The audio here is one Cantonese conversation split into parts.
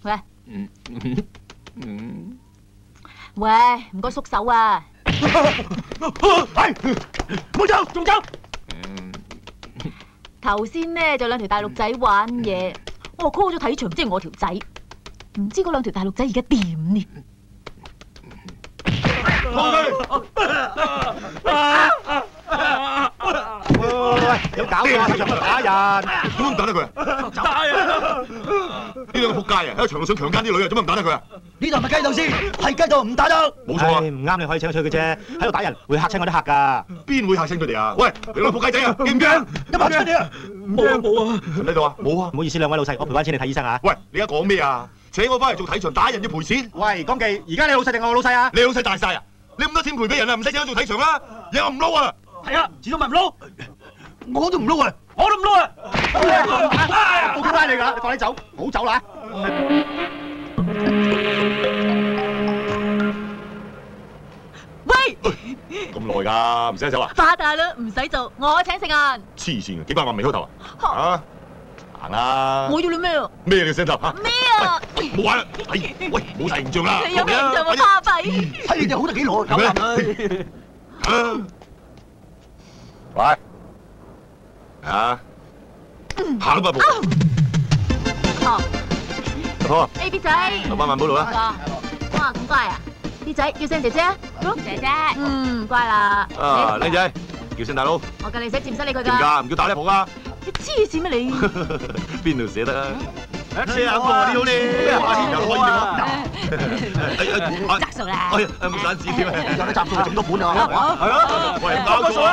喂，喂，唔該縮手啊！係，唔好走，仲走。頭先呢就兩條大陸仔玩嘢，我 call 咗睇場，即係我條仔，唔知嗰兩條大陸仔而家點呢？喂，有搞錯啊！場度打人，點解唔打得佢啊？打啊！呢兩個仆街啊！喺場度想強姦啲女啊，做乜唔打得佢啊？呢度係咪雞竇先？係雞竇唔打得。冇錯啊！唔啱你可以請佢出去嘅啫，喺度打人會嚇親我啲客㗎。邊會嚇親佢哋啊？喂，你兩個仆街仔啊，驚唔驚？有冇嚇親你啊？冇啊！喺度啊？冇啊！唔好意思，兩位老細，我賠翻錢你睇醫生啊！喂，你而家講咩啊？請我翻嚟做睇場打人要賠錢？喂，江記，而家你老細定我老細啊？你老細大晒啊！你咁多錢賠俾人啊，唔使請我做睇場啦！你我唔撈啊！係啊，始終咪唔撈。我都唔撈啊！我都唔撈啊！我都拉你㗎，你快啲走，唔好走啦！喂，咁耐㗎，唔使走啊？發達啦，唔使做，我請食晏。黐線嘅，幾百萬未開頭啊？啊，行啦！我要你咩啊？咩你聲頭嚇？咩啊？冇玩啦！哎，喂，冇晒形象啦！你有咩形象啊？巴閉！睇你哋好得幾耐，有人啊！喂，啊，行啦，步。好好，A B 仔。600萬補路啦。哇，咁乖啊！啲仔叫聲姐姐啊，姐姐。乖啦。啊，靚仔，叫聲大佬。我教你寫字唔使理佢㗎。點㗎？唔叫打你婆㗎？你黐線咩你？邊度寫得啊？謝阿哥，你好你，下次又可以喎。執數啦。哎呀，冇散紙添啊！有得集數咁多本啊？係啊，喂，交數啊！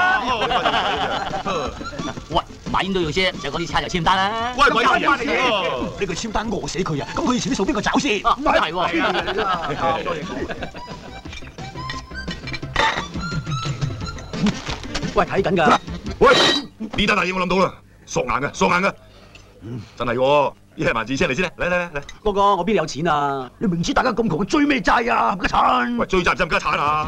喂，買煙都要先，上嗰啲餐就簽單啦。喂，鬼嘢嚟喎！呢個簽單餓死佢啊！咁佢以前啲數邊個找先？唔係喎。喂，睇緊㗎。喂，呢單大嘢我諗到啦，索硬嘅，索硬嘅。真係喎，一係萬字車嚟先嚟嚟。哥哥，我邊有錢啊？你明知大家咁窮，追咩債啊？冚家鏟！喂，追債唔使冚家鏟啊！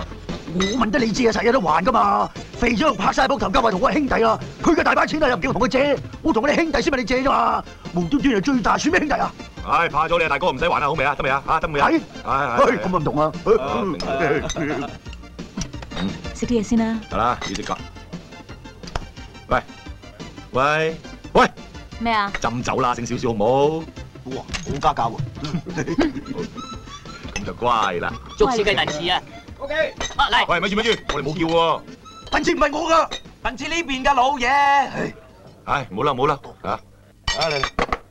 我問得你知啊，成日都還㗎嘛。肥咗拍晒膊頭，交埋同我係兄弟啦。佢嘅大把錢啊，又唔叫我同佢借，我同我哋兄弟先問你借啫嘛。無端端就追債，算咩兄弟啊？唉，怕咗你啊，大哥，唔使還啦，好未啊？得未啊？嚇，得未啊？係。係。咁啊唔同啊。食啲嘢先啦。係啦，要食㗎。喂。咩啊？斟酒啦，醒少少好唔好？哇，好家教喎。咁就乖啦。捉小雞蛋翅啊 OK。啊，嚟。喂，咪住，我哋冇叫喎。笨切唔係我㗎，笨切呢邊㗎老嘢。唉，唔好啦，嚇。嚟。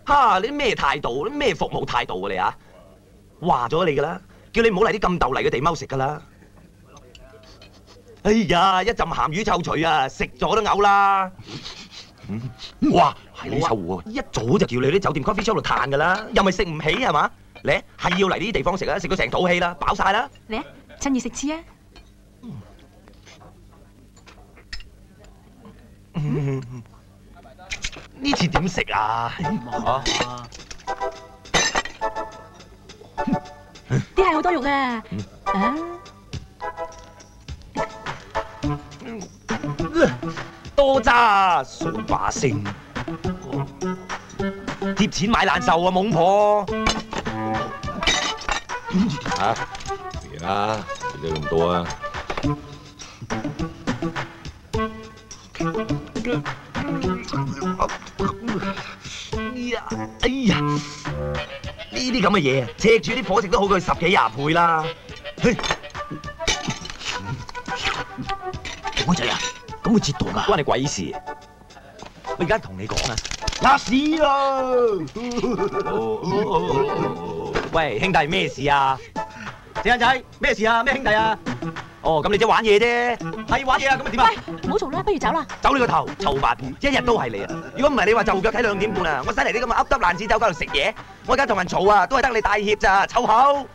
嚇！你咩態度？咩服務態度啊你啊？話咗你㗎啦，叫你唔好嚟啲咁豆泥嘅地踎食㗎啦。哎呀，一陣鹹魚臭除啊，食咗都嘔啦。哇，係你臭喎！一早就叫你啲酒店 coffee shop 度嘆㗎啦，又咪食唔起係嘛？你係要嚟呢啲地方食啊，食到成肚氣啦，飽晒啦。嚟啊，趁熱食翅啊！呢次點食啊？啲蟹好多肉啊！啊！多渣數把聲，貼錢買難受啊，懵婆！嚇，嚟啦，你都用唔到啊！哎呀，呢啲咁嘅嘢，赤住啲火食都好過10幾20倍啦。妹仔啊，咁會折墮㗎？關你鬼事！我而家同你講啊，吔屎啦！喂，兄弟咩事啊？死眼仔，咩事啊？咩兄弟啊？哦，咁你即係玩嘢啫，係玩嘢啊？咁點啊？唔好嘈啦，不如走啦。走你個頭，臭八婆，一日都係你啊！如果唔係你話就腳睇2點半啊，我使嚟啲咁嘅噏耷爛子走街度食嘢，我而家同人嘈啊，都係得你帶挈咋，臭口！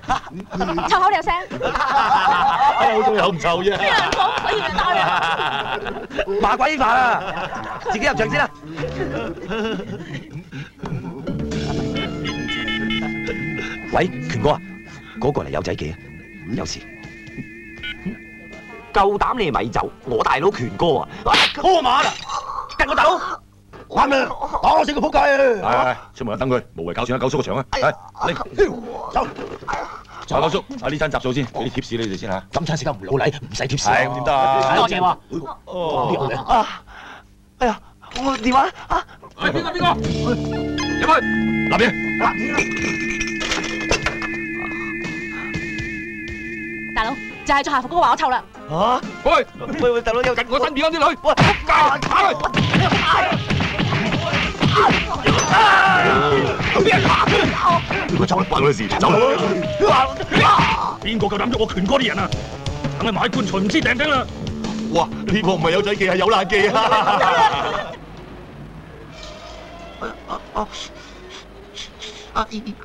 臭口你有聲。好中意口唔臭啫。邊人講可以嚟打你？麻鬼煩啊！自己入場先啦。喂，權哥啊，嗰個嚟有仔記啊，有事。夠膽你咪走，我大佬權哥啊，拖馬啦，跟我走。啱啦，打死個仆街啊！出門等佢，無謂搞斷阿九叔個場啊！嚟，走。阿九叔，呢餐集數先，俾啲貼士你哋先嚇。今餐食得唔老禮，唔使貼士。係咁點得啊？多謝喎。哎呀，我電話啊！邊個？入去，立嘢。大佬，就係着校服嗰個話我臭啦。嚇！喂，大佬有近我身邊嗰啲女，喂，打佢！邊人打佢？佢走啦，關我事，走啦！邊個夠膽喐我拳哥啲人啊？等佢買棺材唔知訂頂啦！哇！呢個唔係有仔記，係有爛記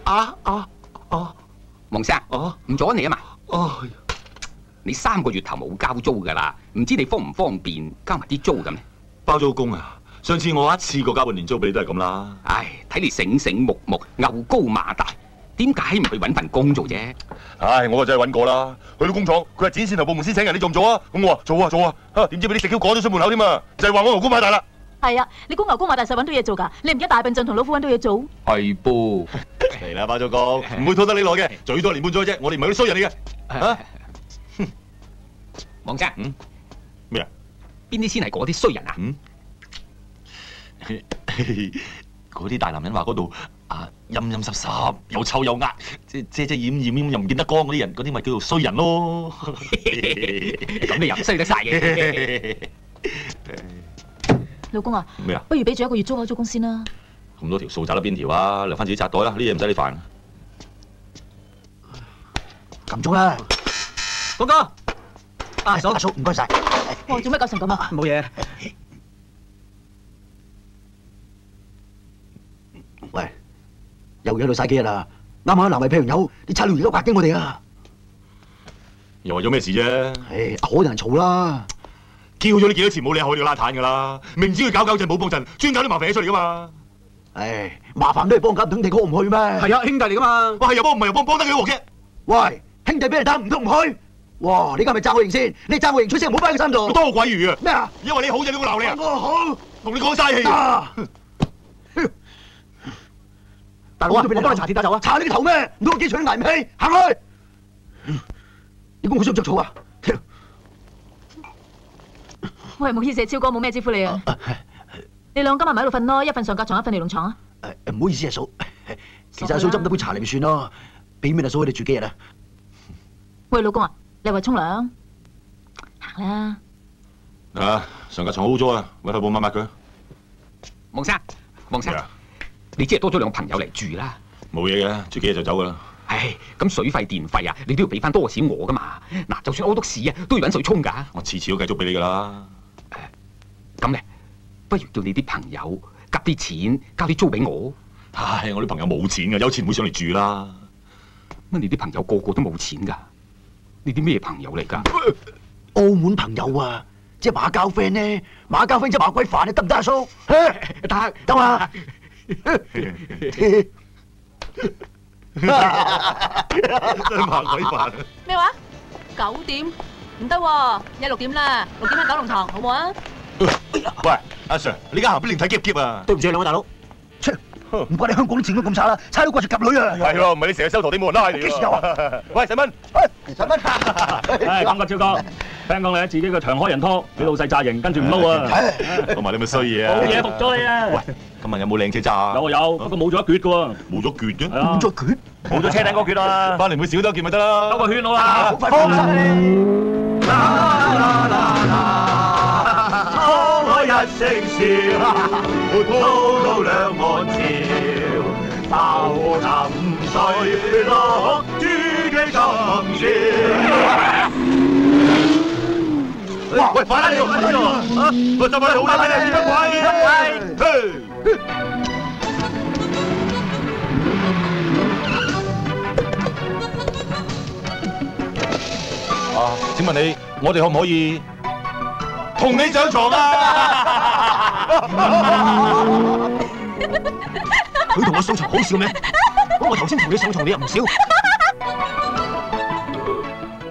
啊！黃生，唔阻你啊嘛。你3個月頭冇交租噶啦，唔知你方唔方便交埋啲租咁咧？包租公啊！上次我一次過交半年租俾你都係咁啦。唉，睇你醒醒目目，牛高馬大，點解唔去揾份工做啫？唉，我真係揾過啦，去到工廠，佢係展線頭部門先請人，你做唔做啊？咁我話做啊，點知俾啲食 Q 趕咗出門口添啊！就係話我牛高馬大啦。係啊，你估牛高馬大實揾到嘢做㗎？你唔記得大笨象同老虎揾到嘢做？係噃。嚟啦，包租公，唔會拖得你耐嘅，最多年半載啫。我哋唔係嗰啲衰人嚟嘅。嚇！黃生，咩啊？邊啲先係嗰啲衰人啊？嗰啲大男人話嗰度陰陰濕濕，又臭又壓，遮遮掩掩又唔見得光嗰啲人，嗰啲咪叫做衰人咯。咁你又衰得晒嘅。老公啊，咩啊？不如俾咗1個月租開租公先啦。咁多條數摘得邊條啊？留翻自己紮袋啦，呢啲嘢唔使你煩。撳鐘啦，哥哥，阿嫂，唔該晒。哇，做咩搞成咁啊？冇嘢。喂，又喺度嘥幾日啦？啱啱南圍譬如有啲差佬而家壓緊我哋啊！又為咗咩事啫？唉，可能人嘈啦。叫咗你幾多次冇理開你個邋遢㗎啦！明知佢搞震冇幫陣，專搞啲麻煩嘢出嚟㗎嘛！唉，麻煩都係幫緊，等地哥唔去咩？係啊，兄弟嚟噶嘛。哇，係又幫唔係又幫得幾鑊啫？喂，兄弟俾人打唔通唔去？哇，你而家咪爭我型先？你爭我型出聲，唔好擺喺個身度。多鬼餘啊！咩啊？因為你好就你會鬧你啊！我好，同你講嘥氣。大佬啊，我幫你查鐵打走啊！查你個頭咩？唔通我幾場都捱唔起？行開！你估我想着草啊？喂，唔好意思，超哥冇咩招呼你啊。你兩今日咪喺度瞓咯，一瞓上格床，一瞓尼龍床啊。唔好意思啊，嫂。其實阿嫂斟多杯茶嚟咪算咯，俾面阿嫂佢哋住幾日啊？喂，老公啊，你話沖涼？行啦。上架床好污糟啊，揾塊布抹抹佢。黃生，你只係多咗2個朋友嚟住啦。冇嘢嘅，住幾日就走㗎啦。唉，咁水費電費啊，你都要俾翻多錢我噶嘛。嗱，就算屙督屎啊，都要揾水沖㗎。我次次都繼續俾你㗎啦。咁咧，不如叫你啲朋友夾啲錢，交啲租俾我。唉，我啲朋友冇錢㗎，有錢唔會上嚟住啦。乜你啲朋友個個都冇錢㗎？你啲咩朋友嚟㗎？澳門朋友啊，即係馬交 friend 咧，馬交 friend 即係馬鬼飯，你得唔得啊，叔？得嘛？真係馬鬼飯。咩話？9點唔得喎，而家6點啦，6點喺九龍塘，好唔好啊？喂，阿 Sir，你而家行邊亂睇夾啊？對唔住兩位大佬。唔怪你香港啲錢都咁差啦，差佬掛住夾女啊！係喎，唔係你成日收陀地冇人拉你。幾時有啊？喂，細蚊，細蚊，唉，感覺超哥，聽講你喺自己個長開人拖，俾老細炸型，跟住唔撈啊！講埋你咪衰嘢啊！冇嘢服咗你啊！喂，今日有冇靚車揸啊？有，不過冇咗一橛噶喎。冇咗橛嘅？係啊，再拳，冇咗車頂嗰橛啊！翻嚟每少多一件咪得啦。兜個圈好啦。好快放心你。開一聲笑，滔滔兩岸潮，浮沉水落珠璣今宵。喂，快啲快啲！喂，就快好啦，你乜鬼？請問你，我哋可唔可以同你上床啊？佢同我上床好笑咩？我頭先同你上床，你又唔笑。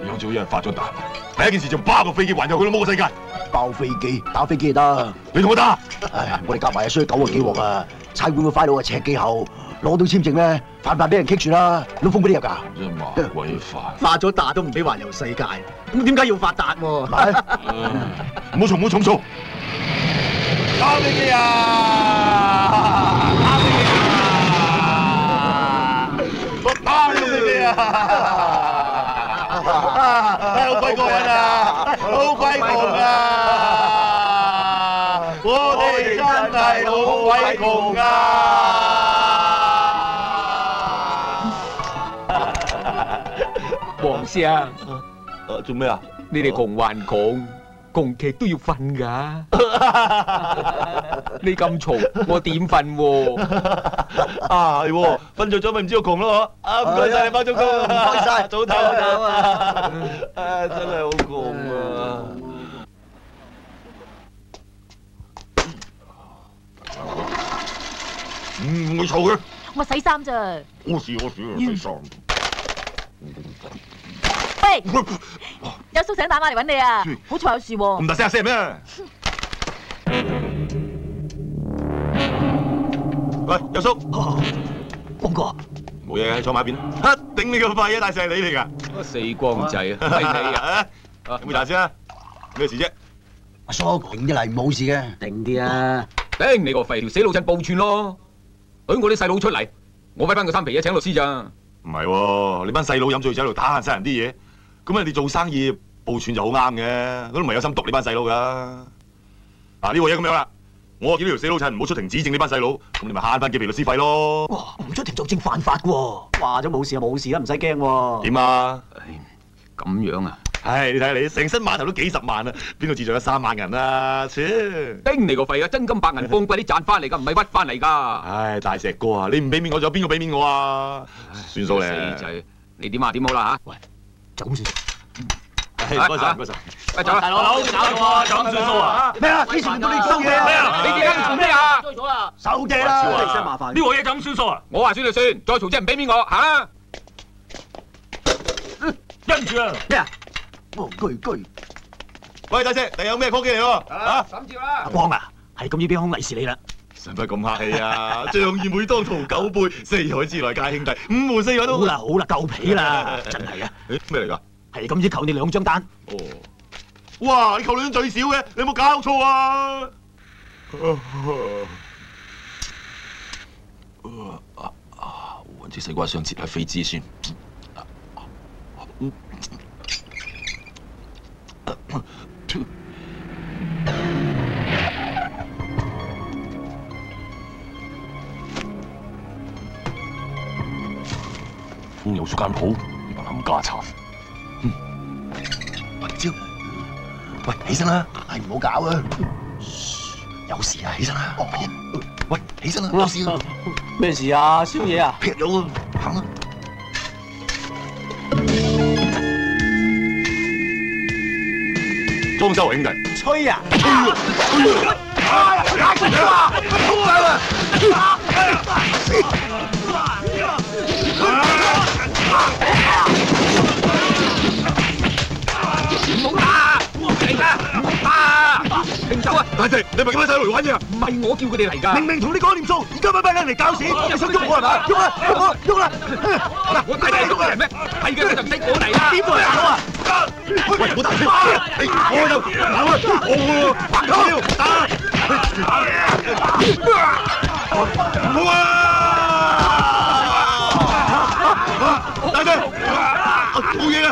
養做有人發咗達，第一件事就包個飛機環遊佢老母個世界。包飛機，打飛機就得。你同我打？唉，我哋夾埋需要9個幾鑊啊！差館個 file 啊，赤記後攞到簽證咧，快俾人棘住啦，老風俾你入㗎。真麻鬼煩。發咗達都唔俾環遊世界，咁點解要發達喎？唔好嘈，唔好重嘈。打飛機啊！打飛機啊！我打你個飛機啊！好鬼過癮啊！好鬼窮啊！我哋真係好鬼窮啊！黃生，做咩啊？你哋窮還窮，窮極都要瞓㗎。你咁嘈，我點瞓喎？啊係喎，瞓着咗咪唔知道窮咯啊！唔該晒你包租公，唔該晒，早唞啊！啊，真係好窮啊！唔會嘈嘅，我洗衫咋。我試洗衫。喂，有叔醒打電話嚟揾你啊！好彩有事喎。咁大聲咩？喂，有叔，光哥，冇嘢嘅，坐埋一邊。嚇，頂你個肺啊！大石係你嚟㗎？死光仔啊！係你啊！有冇大聲啊？咩事啫？阿叔定啲嚟，冇事嘅。定啲啊！頂你個肺，條死老襯報串咯！許我啲細佬出嚟，我揮翻個三皮嘢請律師咋？唔係喎，你班細佬飲醉酒喺度打爛晒人啲嘢，咁人哋做生意報串就好啱嘅，嗰都唔係有心毒你班細佬㗎。嗱呢個嘢咁樣啦，我見呢條死老襯唔好出庭指證呢班細佬，咁你咪慳翻幾皮律師費咯。哇！唔出庭做證犯法嘅喎，話咗冇事就冇事啦，唔使驚喎。點啊？咁樣啊？唉，你睇下你成身碼頭都幾十萬啊，邊個自在有3萬銀啊？切！頂你個肺啊！真金白銀放貴啲賺翻嚟㗎，唔係屈翻嚟㗎。唉，大石哥啊，你唔俾面我，仲有邊個俾面我啊？算數咧。死仔，你點啊？點好啦嚇？喂，就咁算。唔該晒，唔該晒。喂，走啦！大佬搞錯啊，就咁算數啊？咩啊？幾時輪到你收嘢啊？咩啊？你點解要做咩啊？追咗啦！收嘢啦！少啲聲麻煩。呢個嘢就咁算數啊？我話算就算，再嘈即係唔俾面我嚇。跟住啊！咩啊？居，喂，大石，你有咩科技嚟喎？啊！審照啦！阿光啊，係咁要俾封利是你啦。使乜咁客氣啊？仗義每當屠狗輩，四海之內皆兄弟，5湖4海都好啦，夠皮啦，真係啊！誒咩嚟㗎？係咁要求你2張單。哦，哇！你扣兩張最少嘅，你有冇搞錯啊？揾支西瓜霜切下痱滋先。風有雪間鋪，你班冚家鏟。喂，招，喂，起身啦！係唔好搞啊！有事啊，起身啦！喂，起身啦，有事啊！咩事啊？宵夜啊？劈咗啊！行啦！裝修啊，兄弟！吹啊！停手啊！大隻，你咪咁樣細路嚟玩嘢啊？唔係我叫佢哋嚟㗎。明明同你講掂數，而家咪班人嚟搞事，你想喐我係嘛？喐啦，喐啦！嗱，我大隻喐嘅人咩？係嘅，你就唔識我嚟啦。點會大佬啊？喂，唔好大聲！我就我白球打！唔好啊！大隻，冇嘢啊，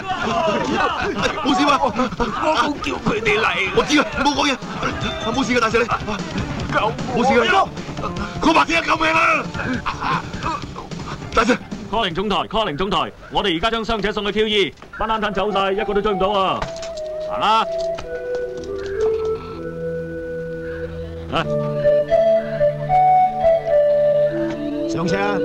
冇事嘛？我冇叫佢哋嚟。我知啊，唔好講嘢，冇事嘅，大隻你，冇事嘅，我白天救命啊！大隻。call 0總台 ，call 0總台，我哋而家將傷者送去 QE，班冷淡走晒，一個都追唔到啊！行啦，啊，上車啊！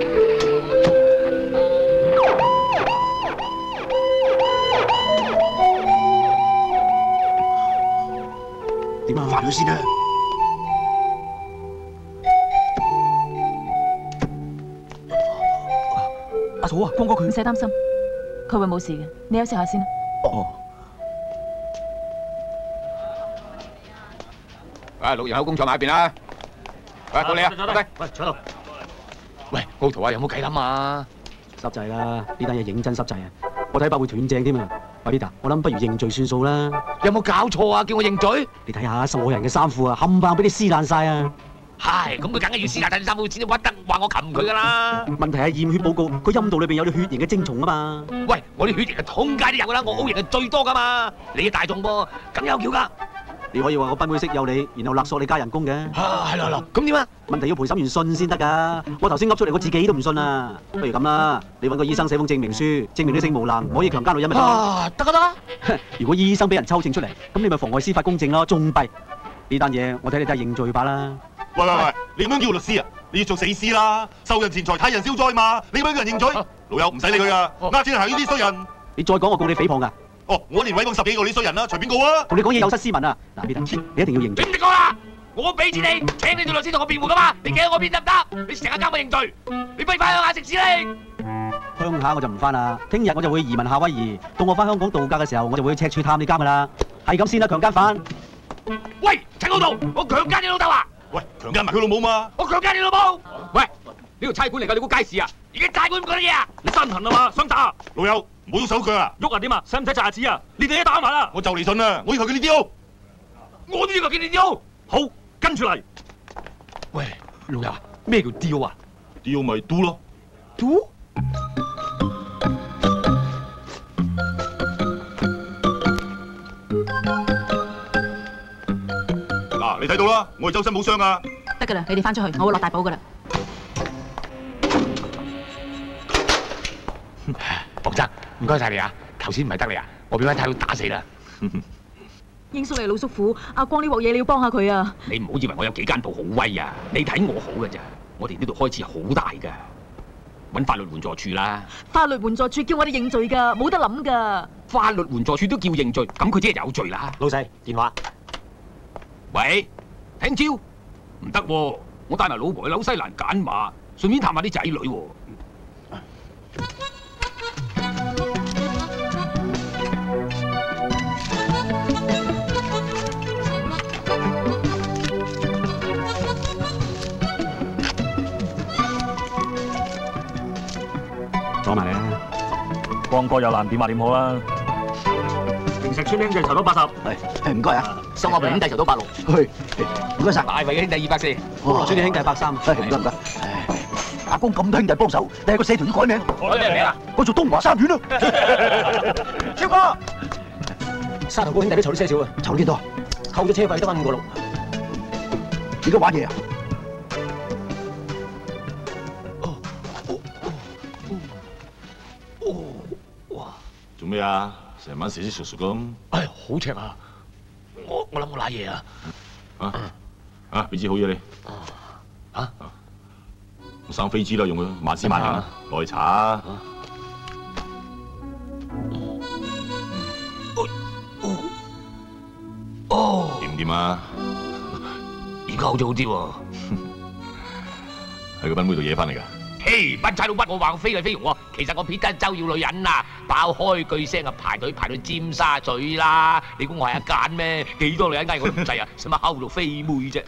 點啊？煩咗先啊！阿嫂啊，光哥佢唔使擔心，佢會冇事嘅，你休息下先啦。哦。陸人口工廠埋一邊啦。喂，到你啊，坐低。喂，坐度。喂，奧圖啊，有冇計諗啊？濕滯啦，呢單嘢認真濕滯啊！我睇怕會斷正添啊！喂 Peter，我諗不如認罪算數啦。有冇搞錯啊？叫我認罪？你睇下受害人嘅衫褲啊，冚唪唥俾你撕爛晒啊！唉，咁佢梗係要撕爛晒啲衫褲，先至屈得話我擒佢噶啦。問題係驗血報告，佢陰道裏邊有啲血型嘅精蟲啊嘛。喂，我啲血型係通街都有噶啦，我 O 型係最多噶嘛。你嘅大眾噃，梗有橋噶。你可以話我賓妹識有你，然後勒索你加人工嘅。係啦，咁點啊？問題要陪審員信先得㗎。我頭先噏出嚟，我自己都唔信啊。不如咁啦，你揾個醫生寫封證明書，證明你性無能，唔可以強姦女人咪得。得。如果醫生俾人抽證出嚟，咁你咪妨礙司法公正咯，仲弊。呢單嘢我睇你都係認罪吧啦。喂，你咁樣叫律師啊？你要做死屍啦！受人錢財，替人消災嘛！你咁樣叫人認罪，老友唔使理佢噶，呃錢係呢啲衰人。你再講我告你誹謗㗎。哦，我連毀謗10幾個呢衰人啦，隨便告啊！同你講嘢有失斯文啊！嗱，Peter，你一定要認罪。你唔識講啦！我俾錢你，請你做律師同我辯護噶嘛？你企喺我邊得唔得？你成日教我認罪，你不如翻鄉下食屎你！鄉下我就唔翻啦，聽日我就會移民夏威夷。到我翻香港度假嘅時候，我就會去赤柱探你監噶啦。係咁先啦，強姦犯。喂，陳老道，我強姦你老豆啊！喂，強姦埋佢老母嘛！我強姦你老母！喂，呢度差館嚟㗎，你估街市啊？而家差館唔講嘢啊？你身痕啊嘛，想打？老友，唔好喐手腳啊！喐啊點啊？使唔使炸子啊？你哋都打埋啦！我就嚟信啦，我要求見你雕。我都要求見你雕。好，跟住嚟。喂，老友啊，咩叫雕啊？雕咪嘟咯。嘟？嗱，你睇到啦，我係周身冇傷啊！得㗎啦，你哋翻出去，我會落大寶㗎啦。黃生，唔該晒你啊！頭先唔係得你啊，我俾班太佬打死啦！英叔嚟，老叔父，阿光呢鑊嘢你要幫下佢啊！你唔好以為我有幾間鋪好威啊！你睇我好㗎咋？我哋呢度開支好大㗎，揾法律援助處啦。法律援助處叫我哋認罪㗎，冇得諗㗎。法律援助處都叫認罪，咁佢即係有罪啦。老細，電話。喂，聽朝唔得喎，我帶埋老婆去紐西蘭揀馬，順便探下啲仔女喎。講埋你啦。光哥有難點話點好啦。平石村兄弟籌到80。係，唔該啊。收我哋兄弟籌到86。去，唔該晒。大圍嘅兄弟240。菠蘿村啲兄弟130。唔該。阿公咁多兄弟幫手，你係個社團都改名。改咩名啊？我做東華三院啦。超哥，沙頭角兄弟都籌到些少啊。籌到幾多？扣咗車費得返5個6。而家玩嘢啊？做咩啊？成晚蛇蛇熟熟咁。唉，好赤啊！我諗我瀨嘢啊！啊，俾支好嘢你。生飛枝啦，用佢萬絲萬靈啊，落去搽啊！掂唔掂啊？而家好似好啲喎。喺個賓妹度惹翻嚟㗎。嘿，班差佬屈我話我飛嚟飛喎，其實我撇得州要女人啊，爆開句聲啊，排隊排到尖沙咀啦！你估我係一間咩？幾多女人嗌我都唔制啊，使乜睺到飛妹啫？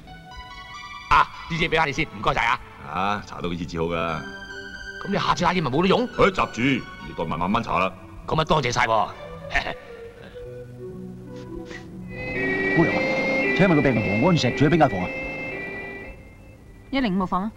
啊，啲嘢俾翻你先，唔該晒啊！啊，搽到幾次至好㗎。咁你下次瀨嘢咪冇得用？誒，閘住，你代埋慢慢搽啦。咁啊，多謝晒喎。姑娘啊，請問個病人何安石住喺邊間房啊105號房啊。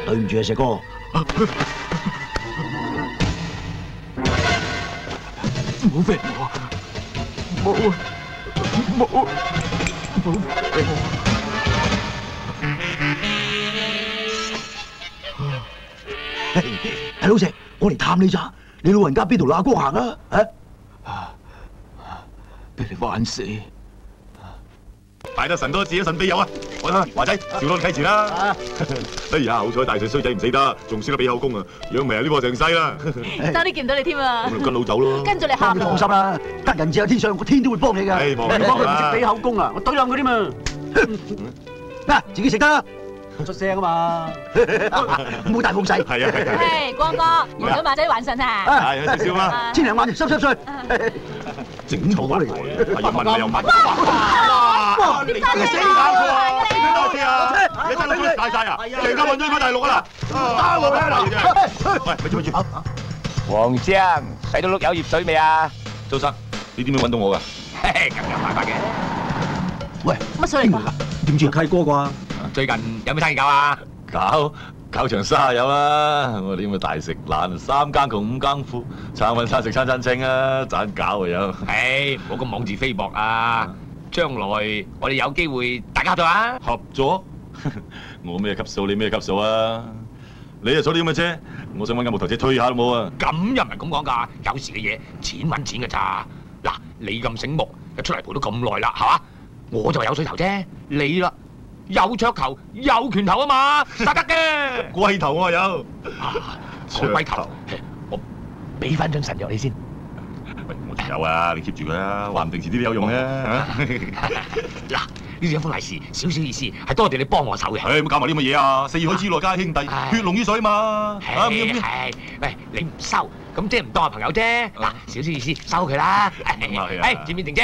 對唔住啊，石哥。冇飛我，冇飛我。大老石，我嚟探你咋？你老人家邊度揦光行啊？啊！俾你玩死！大得神多自己神庇佑啊！我睇華仔照攞契錢啦！哎呀，好彩大細衰仔唔死得，仲識得俾口供啊！養命呢個成世啦！爭啲見唔到你添啊！咁咪跟老走咯！跟住你喊你放心啦，得人字喺天上，個天都會幫你㗎。哎望你講佢唔識俾口供啊，我懟冧佢添啊！嗱，自己食得，出聲啊嘛！唔好大風勢。係啊係啊！嘿，光哥，用咗馬仔還神啊！係有少少啦，千零萬濕碎。整錯嚟㗎，係要問你又問。哇！點解你死嘅？搞錯啊！你多次啊！你真係大晒啊！成家運咗去大陸啊啦！打我咩？喂，咪住咪住！黃生，睇到碌柚葉水未啊？周生，你點樣揾到我㗎？咁有辦法嘅。喂，乜水嚟㗎？點知係契哥啩？最近有咩生意搞啊？搞場沙有啦！我哋咁嘅大食懶，三更窮五更富，餐揾餐食餐餐清啊！盞搞啊有。唔好咁妄自菲薄啊！將來我哋有機會大家合作啊！合作？我咩級數？你咩級數啊？你又坐啲咁嘅車，我想揾間木頭車推下都冇啊！咁又唔係咁講㗎，有時嘅嘢錢揾錢㗎咋。嗱，你咁醒目，出嚟蒲咗咁耐啦，係嘛？我就有水頭啫，你啦有桌球有拳頭啊嘛，得嘅。龜頭我有。講龜頭，我俾翻張神藥你先。喂，我仲有啊，你 keep 住佢啊，話唔定遲啲都有用咧。嗱，呢一封利是，少少意思，係多謝你幫我手嘅。唔好搞埋啲咁嘅嘢啊！四海之內皆兄弟，血濃於水嘛。係，喂，你唔收，咁即係唔當係朋友啫。嗱，少少意思，收佢啦。前面停車。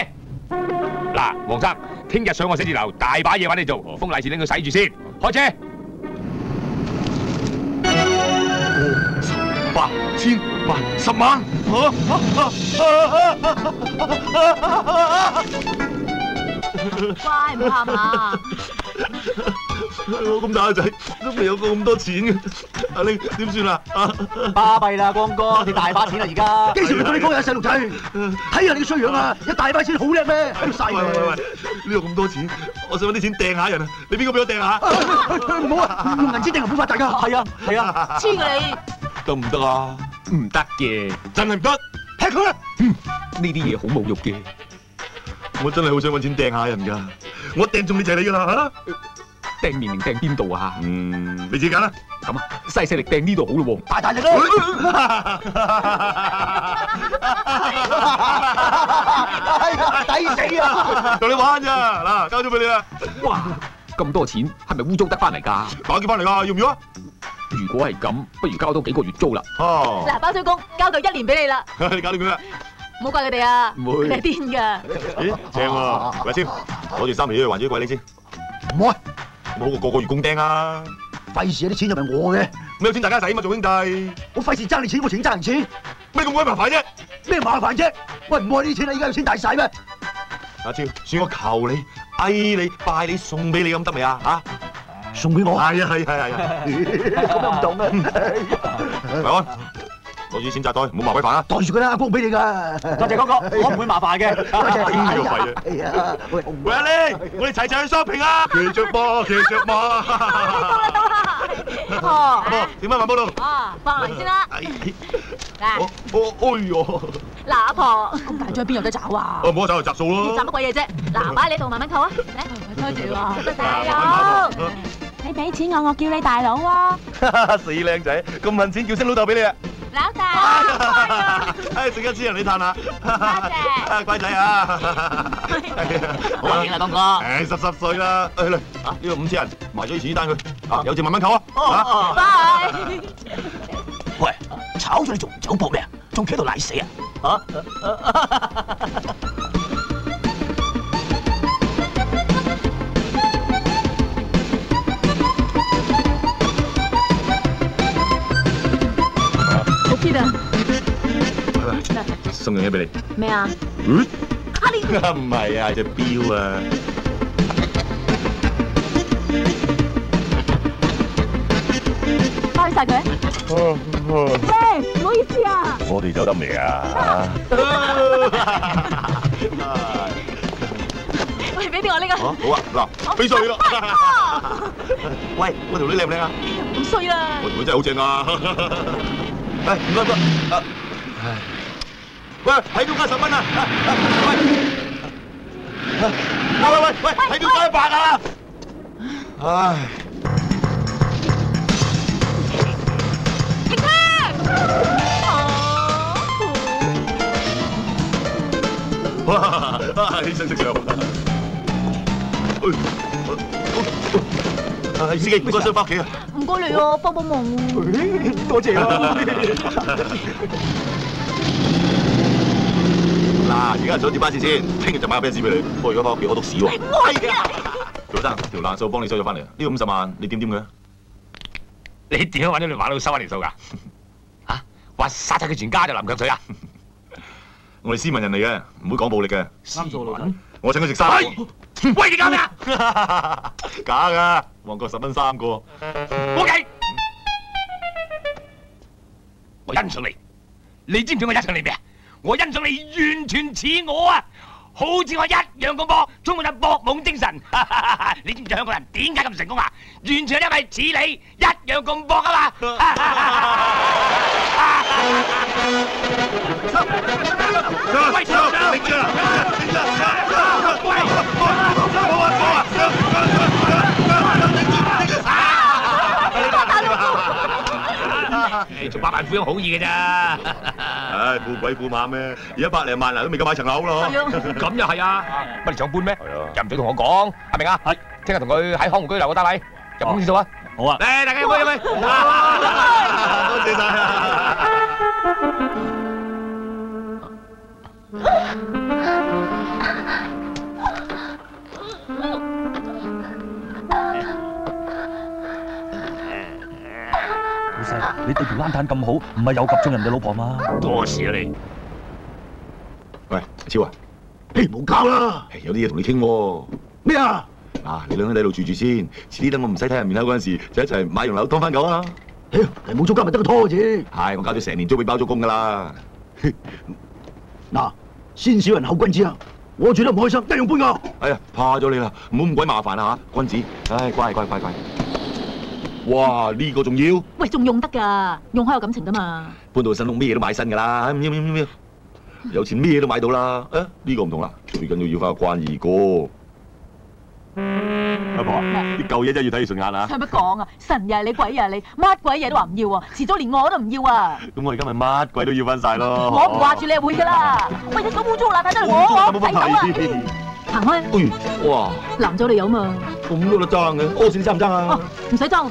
嗱，黃生，聽日上我寫字樓，大把嘢揾你做，封利是拎佢洗住先。開車。百千萬10萬，乖，唔好喊啊！我咁大個仔都未有過咁多錢嘅，阿玲點算啊？巴閉啦，光哥，你大把錢啦而家。幾時輪到你講嘢，細路仔？睇下你嘅衰樣啊！一大把錢好叻咩？喺度晒喂，呢度咁多錢，我想揾啲錢掟下人啊！你邊個俾我掟下？唔好啊！用銀紙掟係冇發達㗎。係啊。黐㗎你！得唔得啊？唔得嘅，真係唔得，劈佢啦！呢啲嘢好侮辱嘅。我真係好想揾錢掟下人㗎，我掟中你就係你㗎啦嚇！掟面定掟邊度啊？你自己揀啦。咁啊，細力掟呢度好咯喎。大力咯！抵死啊！同你玩咋？嗱，交咗俾你啦。哇，咁多錢係咪污糟得翻嚟㗎？打劫翻嚟㗎，要唔要啊？如果係咁，不如交多幾個月租啦。哦，嗱，包租公交夠1年俾你啦，你搞掂佢啦。唔好怪佢哋啊，唔會佢哋係癲㗎。咦，正喎！喂，超，攞住3條嘢還咗鬼你先。唔好啊！冇個月供釘啊！費事啊！啲錢又唔係我嘅，咁有錢大家使嘛，做兄弟。我費事爭你錢，我情爭人錢。咩咁鬼麻煩啫？咩麻煩啫？喂，唔愛呢啲錢啊！而家有錢大使咩？阿超，算我求你、嗌你、拜你、送俾你咁得未啊？嚇！送俾我？係啊！咁又唔同咩？維安，攞住錢紮袋，唔好麻鬼煩啊！袋住佢啦，阿公俾你㗎。多謝哥哥，我唔會麻煩嘅。多謝。頂住個肺啊！係啊，喂，喂阿玲，我哋齊齊去 shopping 啊！騎着馬，騎着馬。到啦！哦，點啊，萬寶路？放嚟先啦。嗱，哎呦！嗱，阿婆，咁大張邊有得找啊？唔好走去集數咯。找乜鬼嘢啫？嗱，擺喺你度慢慢扣啊！嚟，拖住喎，大佬。你俾錢我叫你大佬喎。死靚仔，咁問錢叫聲老豆俾你啊！老豆。唉，食一支人你嘆下。多謝。乖仔啊！好啊，光哥。唉，10歲啦。嚟，呢度5000人，埋咗啲錢單佢。啊，有錢慢慢扣啊。拜。喂，炒咗你仲唔走搏咩啊？仲企喺度賴死啊？好 K 啊！送樣嘢俾你。咩啊？你唔係啊，隻錶啊！包晒佢。喂，唔好意思啊。我哋走得未啊？喂，俾啲我呢個。好啊，嗱，俾上去啦。喂，我條女靚唔靚啊？咁衰啦。我條女真係好正啊！唔該。喂，睇到加10蚊啊！喂。喂，睇條街白啊！唉。停車！哇！起身識上。司機，唔該，想翻屋企啊！唔該你啊，幫幫忙。多謝啊！嗱，而家阻住巴士先，聽日就買個 Benz 俾你。我而家翻屋企，我篤屎喎。係啊！喬生，條爛數幫你收咗翻嚟。呢個50萬，你點佢？你點樣揾咗你馬佬收翻條數㗎？嚇！話殺晒佢全家就淋腳水啊！我哋斯文人嚟嘅，唔會講暴力嘅。啱做老闆。我請佢食生。喂，你搞咩啊？假㗎，旺角10蚊3個。我計，我欣賞你。你知唔知我欣賞你咩啊？我欣賞你完全似我啊，好似我一樣咁搏，充滿咗搏懵精神。你知唔知香港人點解咁成功啊？完全係因為似你一樣咁搏啊嘛！喂，上！你住啦！喂！做百萬富翁好易嘅咋？唉，富鬼富馬咩？而家100零萬啊，都未夠買層樓咯。咁又係啊？乜你想搬咩？係啊。又唔准同我講，阿明啊？係。聽日同佢喺康湖居留個單位，入公司做啊？好啊。嚟，大家入去入去。多謝晒。老細，你對條冷淡咁好，唔係有及中人哋老婆嗎？多事啊你！喂，超啊！你唔好搞啦！有啲嘢同你傾喎。咩啊？嗱，你兩兄弟喺度住住先，遲啲等我唔使睇人面口嗰陣時，就一齊買棟樓劏翻狗啊！屌，你冇租金咪得個拖啫。係，我交咗成年租俾包租公㗎啦。嗱，先小人後君子啊！我住得唔開心，一樣搬㗎。哎呀，怕咗你啦，唔好咁鬼麻煩啊嚇，君子。唉，乖。哇，呢個仲要？喂，仲用得㗎，用開有感情㗎嘛。搬到新屋咩嘢都買新㗎啦，有錢咩嘢都買到啦。啊，呢個唔同啦，最緊要翻個關二哥。阿婆，啲舊嘢真係要睇你順眼啊！使乜講啊？神又係你，鬼又係你，乜鬼嘢都話唔要喎，遲早連我都唔要啊！咁我而家咪乜鬼都要翻晒咯。我唔話住你係會㗎啦。喂，隻手污糟邋遢出嚟，我睇到啊！行開。哇！男咗女友嘛。咁都得爭嘅，屙屎爭唔爭啊？哦，唔使爭。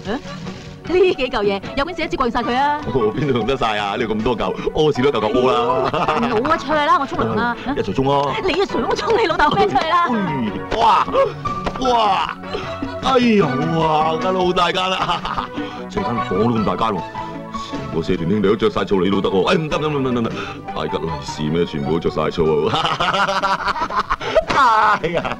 呢幾嚿嘢有本事一次過晒佢啊！邊度用得晒啊？呢度咁多嚿，屙屎都嚿嚿屙啦！冇啊，出去啦，我沖涼啦！一齊沖咯！你啊想沖你老豆咩出去啦？哇！哎呀哇！間屋好大間啦，成間房都咁大間喎，成個社團兄弟都着晒草，你都得喎！哎唔得，大吉利是咩？全部都着晒草啊！哎呀！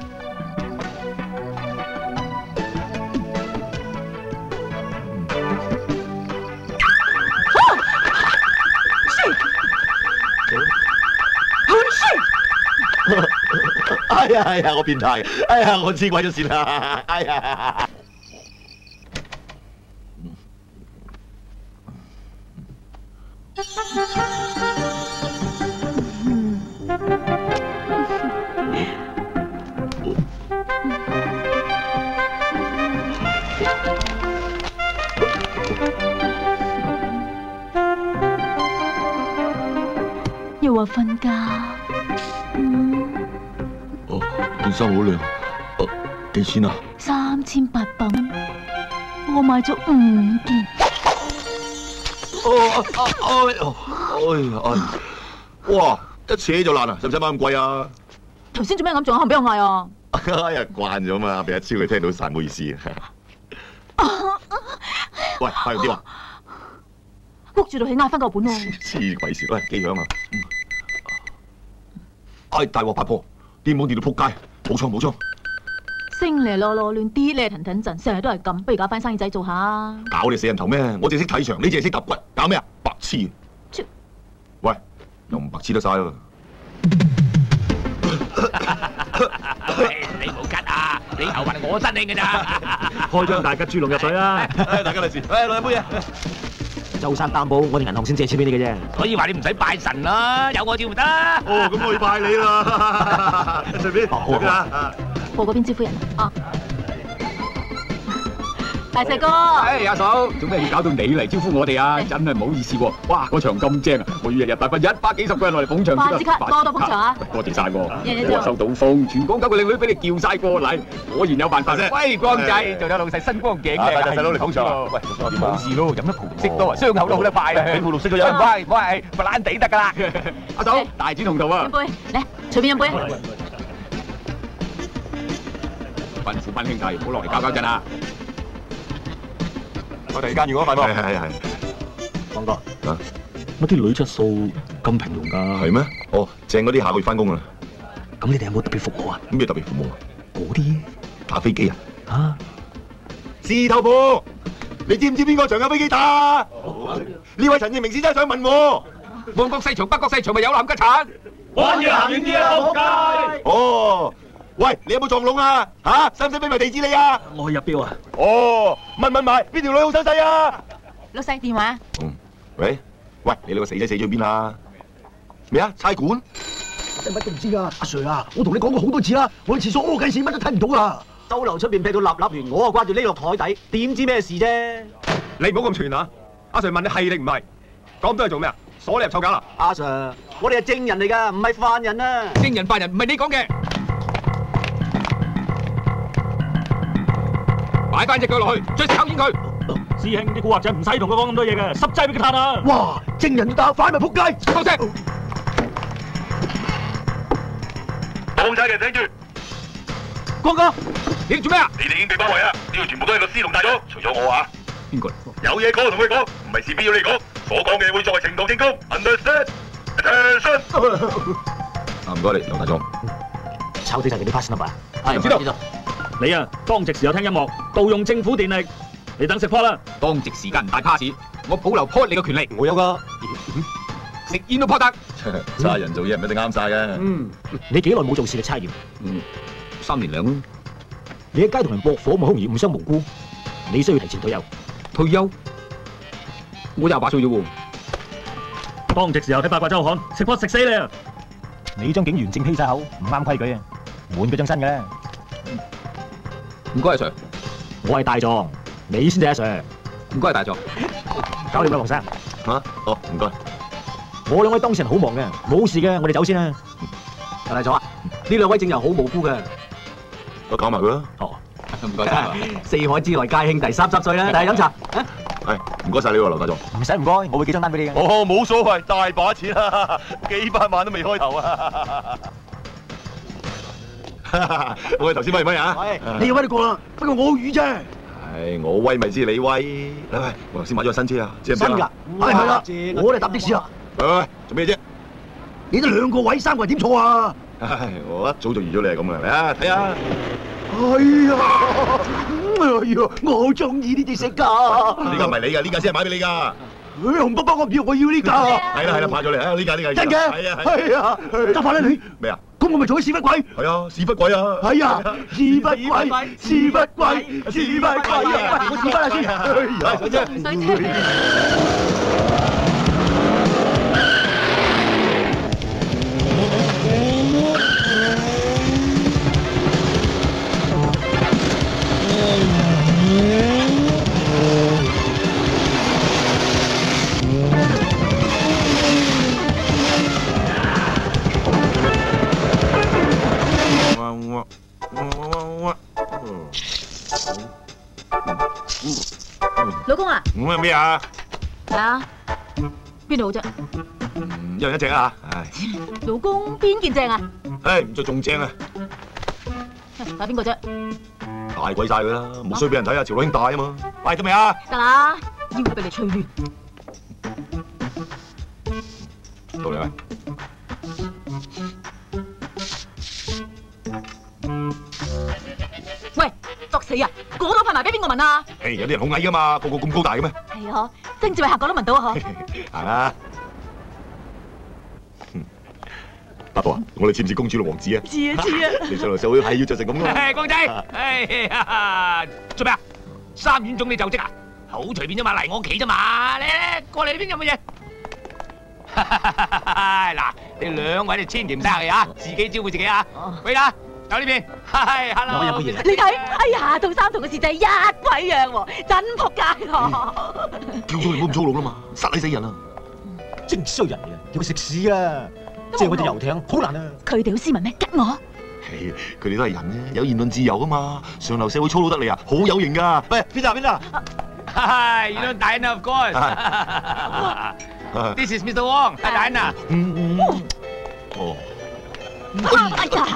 哎呀，我變態！哎呀，我黐鬼咗線啦！哎呀！又話瞓覺。件衫好靚，幾錢啊？3800蚊，我買咗5件。哇！一扯就爛啊！使唔使買咁貴啊？頭先做咩咁做啊？唔俾我嗌啊！哎呀，慣咗嘛，俾阿超佢聽到晒，唔好意思。喂，快啲啊！谷住度起嗌翻個本喎。黐鬼線，喂，機響啊！哎，大鑊八婆，電網電到撲街，冇錯。升嚟攞攞亂，跌嚟騰騰震，成日都係咁，不如搞翻生意仔做下。搞你死人頭咩？我淨係識睇場，你淨係識揼骨，搞咩啊？白痴！喂，又唔白痴得晒喎！你冇吉啊！你頭髮係我真靚嘅咋？開張大吉豬籠入水啦！大家利是，來杯嘢。周生擔保，我哋銀行先借錢俾你嘅啫。所以話你唔使拜神啦，有我照咪得。哦，咁我要拜你啦。隨便，隨便啊。報嗰邊招呼人啊！大細哥，哎，阿嫂，做咩要搞到你嚟招呼我哋啊？真係唔好意思喎！哇，個場咁正啊，我要日日帶翻100幾十個人落嚟捧場先啦。即刻多捧場啊！多謝晒喎，我收到風，全港9個靚女俾你叫晒過嚟，果然有辦法啫。喂，光仔，仲有老細身光頸嘅，大細佬嚟捧場啊！喂，冇事咯，飲得葡色多啊，傷口都好得快啊，俾葡綠色都有。喂，我係白蘭地得㗎啦。阿嫂，大展鴻圖啊！飲杯，嚟，隨便飲杯。吩咐班兄弟唔好落嚟搞搞震啊！我哋間如果快樂，係。放哥，乜啲女質素咁平庸㗎？係咩？哦，正嗰啲下個月翻工啦。咁你哋有冇特別服務啊？咩特別服務啊？嗰啲打飛機啊？啊？事頭婆，你知唔知邊個場有飛機打？呢位陳志明先生想問喎。旺角細場、北角細場咪有南吉產？玩嘢行遠啲啊，仆街！哦。喂，你有冇撞聾啊？嚇，使唔使俾埋地址你啊？我去入標啊！哦，問埋邊條女好手勢啊？老細電話。喂，你兩個死仔死咗邊啊？咩啊？差館？真乜都唔知啊！阿 Sir 啊，我同你講過好多次啦，我喺廁所屙緊屎，乜都睇唔到啊！兜樓出邊劈到立亂，我啊掛住匿落台底，點知咩事啫？你唔好咁串啊！阿 Sir 問你係定唔係？講咁多係做咩啊？鎖你入臭架啦！阿 Sir，我哋係證人嚟㗎，唔係犯人啊！證人犯人唔係你講嘅。擺翻隻腳落去，再考驗佢。師兄，啲古惑仔唔使同佢講咁多嘢嘅，濕劑俾佢嘆啊！哇！證人都打反咪仆街！收聲！當差嘅聽住，光哥，你做咩啊？你哋已經被包圍啦！呢度全部都係律師同大咗，除咗我啊！邊個？有嘢講同佢講，唔係事必要你講，所講嘅會作為呈堂證供。Understand？ Attention！ 唔該你，劉大壯。抄低晒佢啲 pass number 啊！係，知道。你啊，當值時有聽音樂，盜用政府電力，你等食 pot 啦。當值時間唔帶 pass，我保留 pot 你嘅權利。我有㗎，食煙都 pot 得。差人做嘢唔一定啱晒嘅。你幾耐冇做視力測驗？3年兩咯。你喺街同人駁火，冇兇而誤傷無辜，你需要提前退休。退休？我28歲啫喎。當值時候睇八卦週刊，食 pot 食死你啊！你張警員證披晒口，唔啱規矩啊！換嗰張新嘅啦。唔該，阿 Sir。我係大狀，你先至阿 Sir。唔該，大狀。搞掂啦，黃生。嚇？好，唔該。我兩位當事人好忙嘅，冇事嘅，我哋走先啦。大狀啊，呢兩位證人好無辜嘅。我搞埋佢啦。哦，唔該晒。四海之內皆兄弟，30歲啦，大家飲茶。係，唔該晒你喎，劉大壯。唔使唔該，我會寄張單俾你嘅。哦，冇所謂，大把錢啊，幾百萬都未開頭啊！我哋頭先威唔威啊？你威得過啦，不過我好瘀啫。係我威咪知你威。喂，我頭先買咗個新車啊，知唔知啊？新㗎，係啦，我哋搭的士啊。喂，做咩啫？你得2個位，3個人點坐啊？唉，我一早就預咗你係咁嘅，嚟啊，睇下。哎呀，我好中意呢隻色㗎。呢架唔係你㗎，呢架先係買俾你㗎。紅卜卜我唔要，我要呢架。係啦，派咗嚟啊！呢架。真嘅？係啊，得快啦你。咩啊？咁我咪做咗屎忽鬼。係啊，屎忽鬼啊。係啊，屎忽鬼，屎忽鬼，屎忽鬼啊！我屎忽啦先。唔使聽。老公啊！咁係咩啊？係啊，邊度好啫？一人一隻啊！唉，老公邊件正啊？唉，唔着仲正啊！打邊個啫？大鬼晒佢啦，冇衰俾人睇啊！潮佬兄大啊嘛！喂，得未啊？得啦，腰俾你吹亂。到你喂。喂，作死啊！嗰度派埋俾邊個聞啊？誒，有啲人好矮噶嘛，個個咁高大嘅咩？係啊，曾志偉客個都聞到啊！嗬。行啦。八婆啊，我哋似唔似公主同王子啊？似啊似啊！你上嚟社會係要着成咁噶嘛？光仔，哎呀，做咩啊？3院總理就職啊？好隨便啫嘛，嚟我屋企啫嘛，嚟過嚟呢邊有乜嘢？嗱，你兩位你千祈唔使客氣啊，自己招呼自己啊。喂啦，有呢邊，係 hello。有杯嘢。你睇，哎呀，套衫同個侍仔一鬼樣喎，真仆街喎！叫咗你唔好咁粗魯啦嘛，殺你死人啊！真衰人嚟啊！叫佢食屎啊！即係我哋遊艇好難啊！佢哋好斯文咩？吉我？佢哋都係人啫，有言論自由噶嘛。上流社會粗魯得嚟啊，好有型噶。喂，邊啊？係 ，you know Diana of course。This is Mr. Wong，係 Diana。哦。哎呀，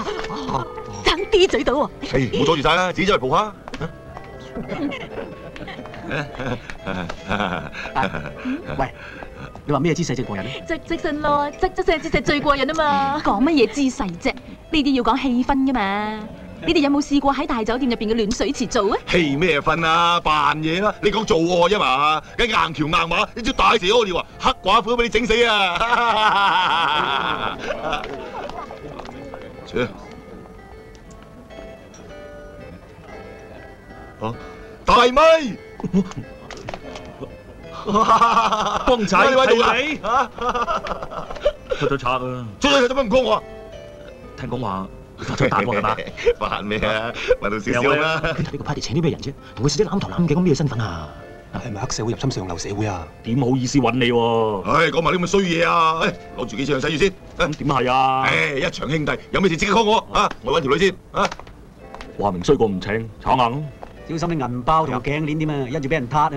爭啲嘴到喎。唔好阻住晒啦，自己走去蒲下。喂，你話咩姿勢最過癮咧？側身咯，側身姿勢最過癮啊嘛！講乜嘢姿勢啫？呢啲要講氣氛噶嘛。你哋有冇試過喺大酒店入邊嘅暖水池做啊？氣咩瞓啊？扮嘢啦！你講做喎啫嘛，梗硬橋硬馬，你招大蛇屙尿啊！黑寡婦都俾你整死啊！切！啊！大咪！幫仔你喺度係你啊！出咗賊啊！出咗做乜唔講我啊？聽講話發咗大鑊係嘛？扮咩啊？扮到少少啦！佢睇呢個 party 請啲咩人啫？同佢死攬頭攬頸咁咩身份啊？係咪黑社會入侵上流社會啊？點好意思揾你喎？唉，講埋啲咁嘅衰嘢啊！攞住幾張洗住先。咁點係啊？一場兄弟，有咩事即刻 call 我啊！我揾條女先啊！話明衰過唔請，炒硬。小心你銀包同個頸鏈點啊，一住俾人撻啊！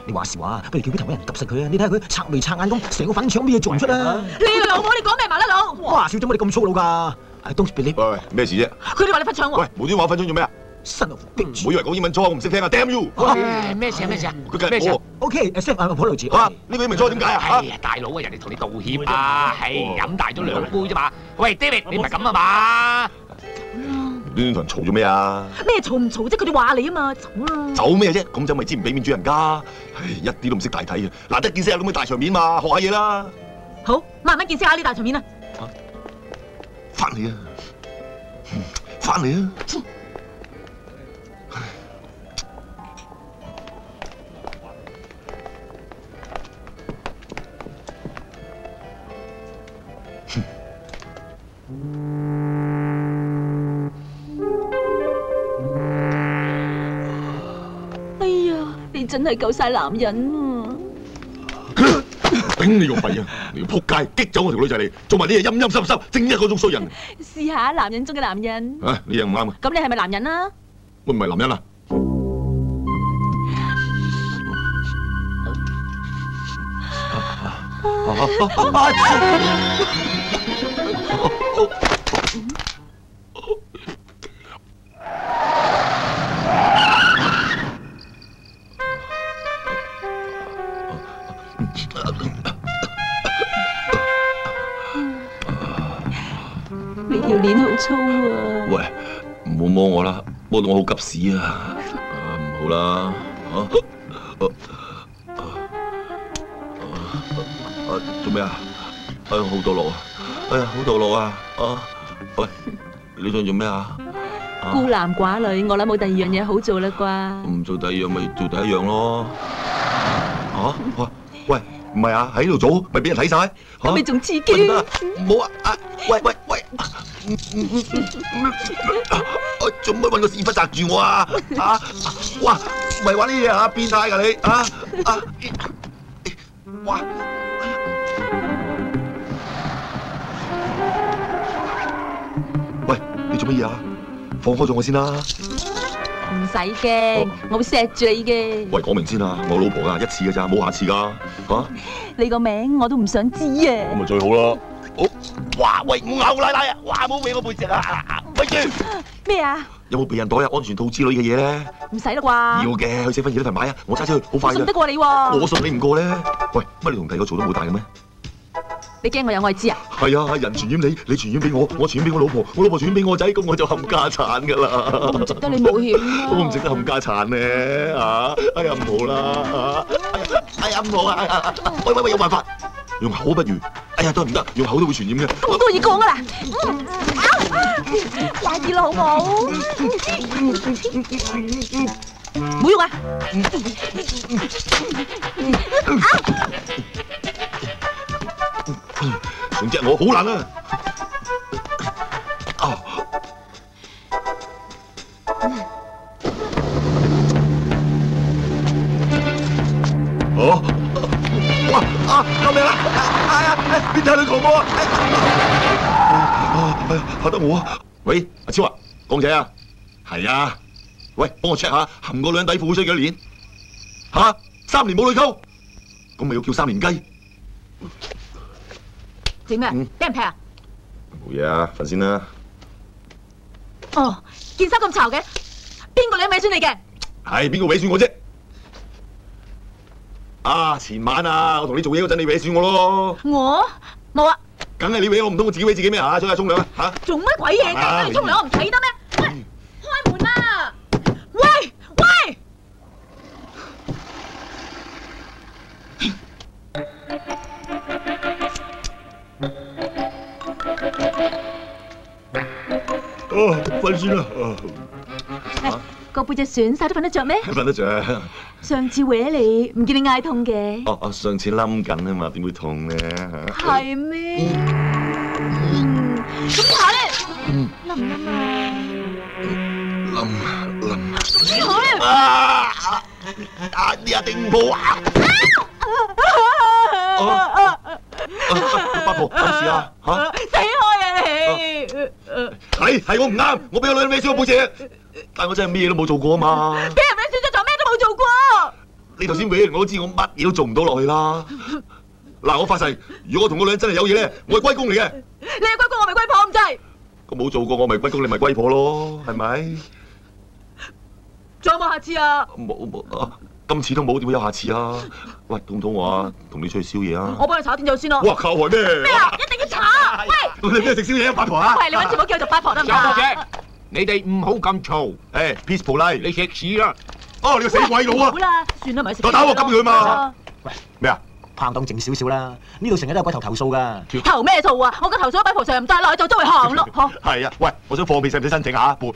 你話時話，不如叫佢頭俾人揼實佢啊！你睇下佢拆眉拆眼咁，成個粉腸咩嘢做唔出啊！你老母，你講咩麻甩佬？哇！小姐乜你咁粗魯㗎？I don't believe。喂，咩事啫？佢哋話你分腸喎。喂，無端話我分腸做咩啊？身後逼住。唔好以為講英文錯，我唔識聽啊 ！Damn you！咩事啊？佢計我。OK，Chef，我普羅字。啊，呢個英文錯點解啊？哎呀，大佬啊，人哋同你道歉啊，係飲大咗2杯啫嘛。喂 ，David，你唔係咁啊嘛？呢同人嘈做咩啊？咩嘈唔嘈啫？佢哋話你啊嘛，走啦！走咩啫？咁就咪知唔俾面主人家？唉，一啲都唔識大體嘅，難得見識下咁嘅大場面嘛，學下嘢啦。好，慢慢見識下呢大場面啊！翻嚟啊！翻嚟啊！哎呀，你真係夠晒男人啊！頂你個肺啊！你個仆街，激走我條女仔嚟，做埋啲嘢陰陰濕濕，正一嗰種衰人。試下男人中嘅男人。啊，呢樣唔啱啊！咁你係咪男人啊？我唔係男人啊！你條鏈好粗啊！喂，唔好摸我啦，摸到我好急屎啊！唔好啦，做咩啊？哎呀，好多路啊！哎呀，好多路啊！喂，你想做咩啊？孤男寡女，我諗冇第二樣嘢好做啦啩？唔做第二樣咪做第一樣咯。喂，唔係啊，喺度做咪俾人睇晒。咁你仲刺激？唔好啊！喂！做乜搵個屎忽擲住我啊？哇！唔係玩呢嘢啊！變態㗎你哇！喂，你做乜嘢啊？放開咗我先啦！唔使驚，我會錫住你嘅。喂，講明先啊，我老婆啊，一次㗎咋，冇下次㗎。你個名我都唔想知啊！咁咪最好啦。好，哇！喂，唔好咬我奶奶啊！哇！唔好搲我背脊啊！咪住！咩啊？有冇避孕袋啊、安全套之類嘅嘢咧？唔使啦啩？要嘅，去4分2度買啊！我揸車去，好快㗎。信得過你喎？我信你唔過咧。喂，乜你同第二個嘈都冇大嘅咩？你驚我有愛滋啊？係啊，人傳染你，你傳染俾我，我傳染俾我老婆，我老婆傳染俾我仔，咁我就冚家產㗎啦。我唔值得你冒險啊！我唔值得冚家產咧啊！哎呀，唔好啦哎呀，唔好啊！喂，有辦法，用口不如。哎呀，得唔得？用口都會傳染嘅。咁多嘢講啊嗱，快啲啦好冇？冇用啊！總之我好難啊！哦，哇！救命啦！哎呀，邊睇你狂魔啊！嚇得我啊！喂，阿超啊，江仔啊，係啊，喂，幫我 check 下含個女人底褲會衰幾多年？嚇，3年冇女溝，咁咪要叫3年雞？整咩？俾人劈啊？冇嘢啊，瞓先啦。哦，件衫咁潮嘅，邊個女人尾孫你嘅？係邊個尾孫我啫？啊！前晚啊，我同你做嘢嗰陣，你搲損我咯。我冇啊。梗係你搲我，唔通我自己搲自己咩？嚇，出去沖涼啊！嚇。做乜鬼嘢㗎？你沖涼我唔睇得咩？喂，開門啊！喂喂！瞓先啦。個背脊損晒都瞓得着咩？瞓得着。上次搲你，唔見你嗌痛嘅。上次冧緊啊嘛，點會痛呢？係咩？咁下咧？冧唔冧啊？冧。咁下你一定冇啊！八婆，有事啊？嚇！死開啊你！係我唔啱，我俾個女人搲傷我背脊，但我真係咩都冇做過啊嘛。俾人搲損咗，就咩都冇做過。你頭先搲完我都知，我乜嘢都做唔到落去啦。嗱，我發誓，如果我同個女人真係有嘢咧，我係龜公嚟嘅。你係龜公，我咪龜婆咁滯。我冇做過，我咪龜公，你咪龜婆咯，係咪？仲有冇下次啊？冇今次都冇，點會有下次啊？喂，肚唔肚餓啊？同你出去宵夜啊？我幫你炒天就先咯。哇靠！係咩？咩啊？一定要炒！喂！你邊度食宵夜啊？八婆啊！喂，你揾次唔好叫我做八婆得唔得？小波姐，你哋唔好咁嘈。誒 ，peace polite，你食屎啦！哦，你個死鬼佬啊！好啦，算啦，咪食。我打鑊金佢嘛？喂，咩啊？拍檔靜少少啦，呢度成日都有鬼頭投訴噶。投咩數啊？我個投訴喺鬼蒲上唔帶落去就周圍行咯。係啊，喂，我想放屁，使唔使申請下？撥。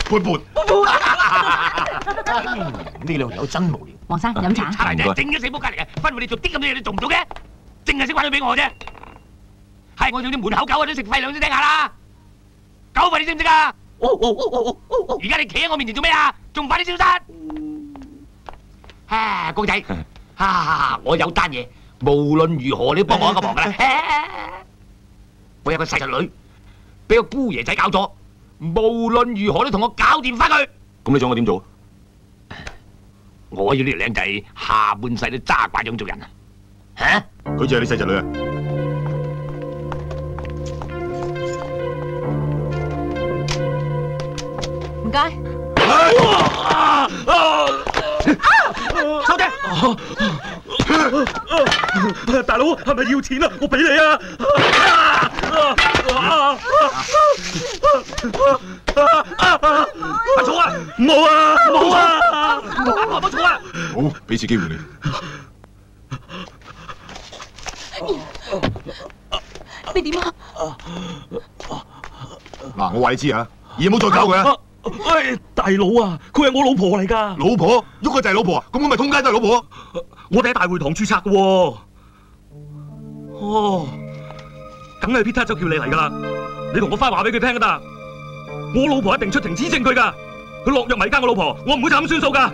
呢兩友真無聊。黃生飲茶。差嚟啫，整咗死仆街嚟嘅，分為你做啲咁多嘢，你做唔到嘅，淨係識玩到俾我啫。係我仲啲門口狗啊，都食廢糧先聽下啦。狗吠你識唔識啊？而家你企喺我面前做咩啊？仲快啲消失！啊，公仔，我有單嘢，無論如何你都幫我一個忙噶啦。我有個細侄女，俾個姑爺仔搞咗，無論如何都同我搞掂翻佢。咁你想我點做？我要呢條靚仔下半世都揸慣樣做人啊！嚇？佢就係你細侄女啊！唔該。收爹！大佬係咪要錢啊？我俾你啊！阿草啊！冇啊！冇啊！冇草啊！好，俾次機會你。你點啊？嗱，我話你知啊，而唔好再搞佢啊！喂，大佬啊，佢係我老婆嚟㗎。老婆？喐個就係老婆啊？咁我咪通街都係老婆。我哋喺大會堂註冊嘅喎。哦，梗係 Peter 就叫你嚟㗎啦。你同我翻話俾佢聽㗎啦。我老婆一定出庭指證佢㗎。佢落藥迷姦我老婆，我唔會就咁算數㗎。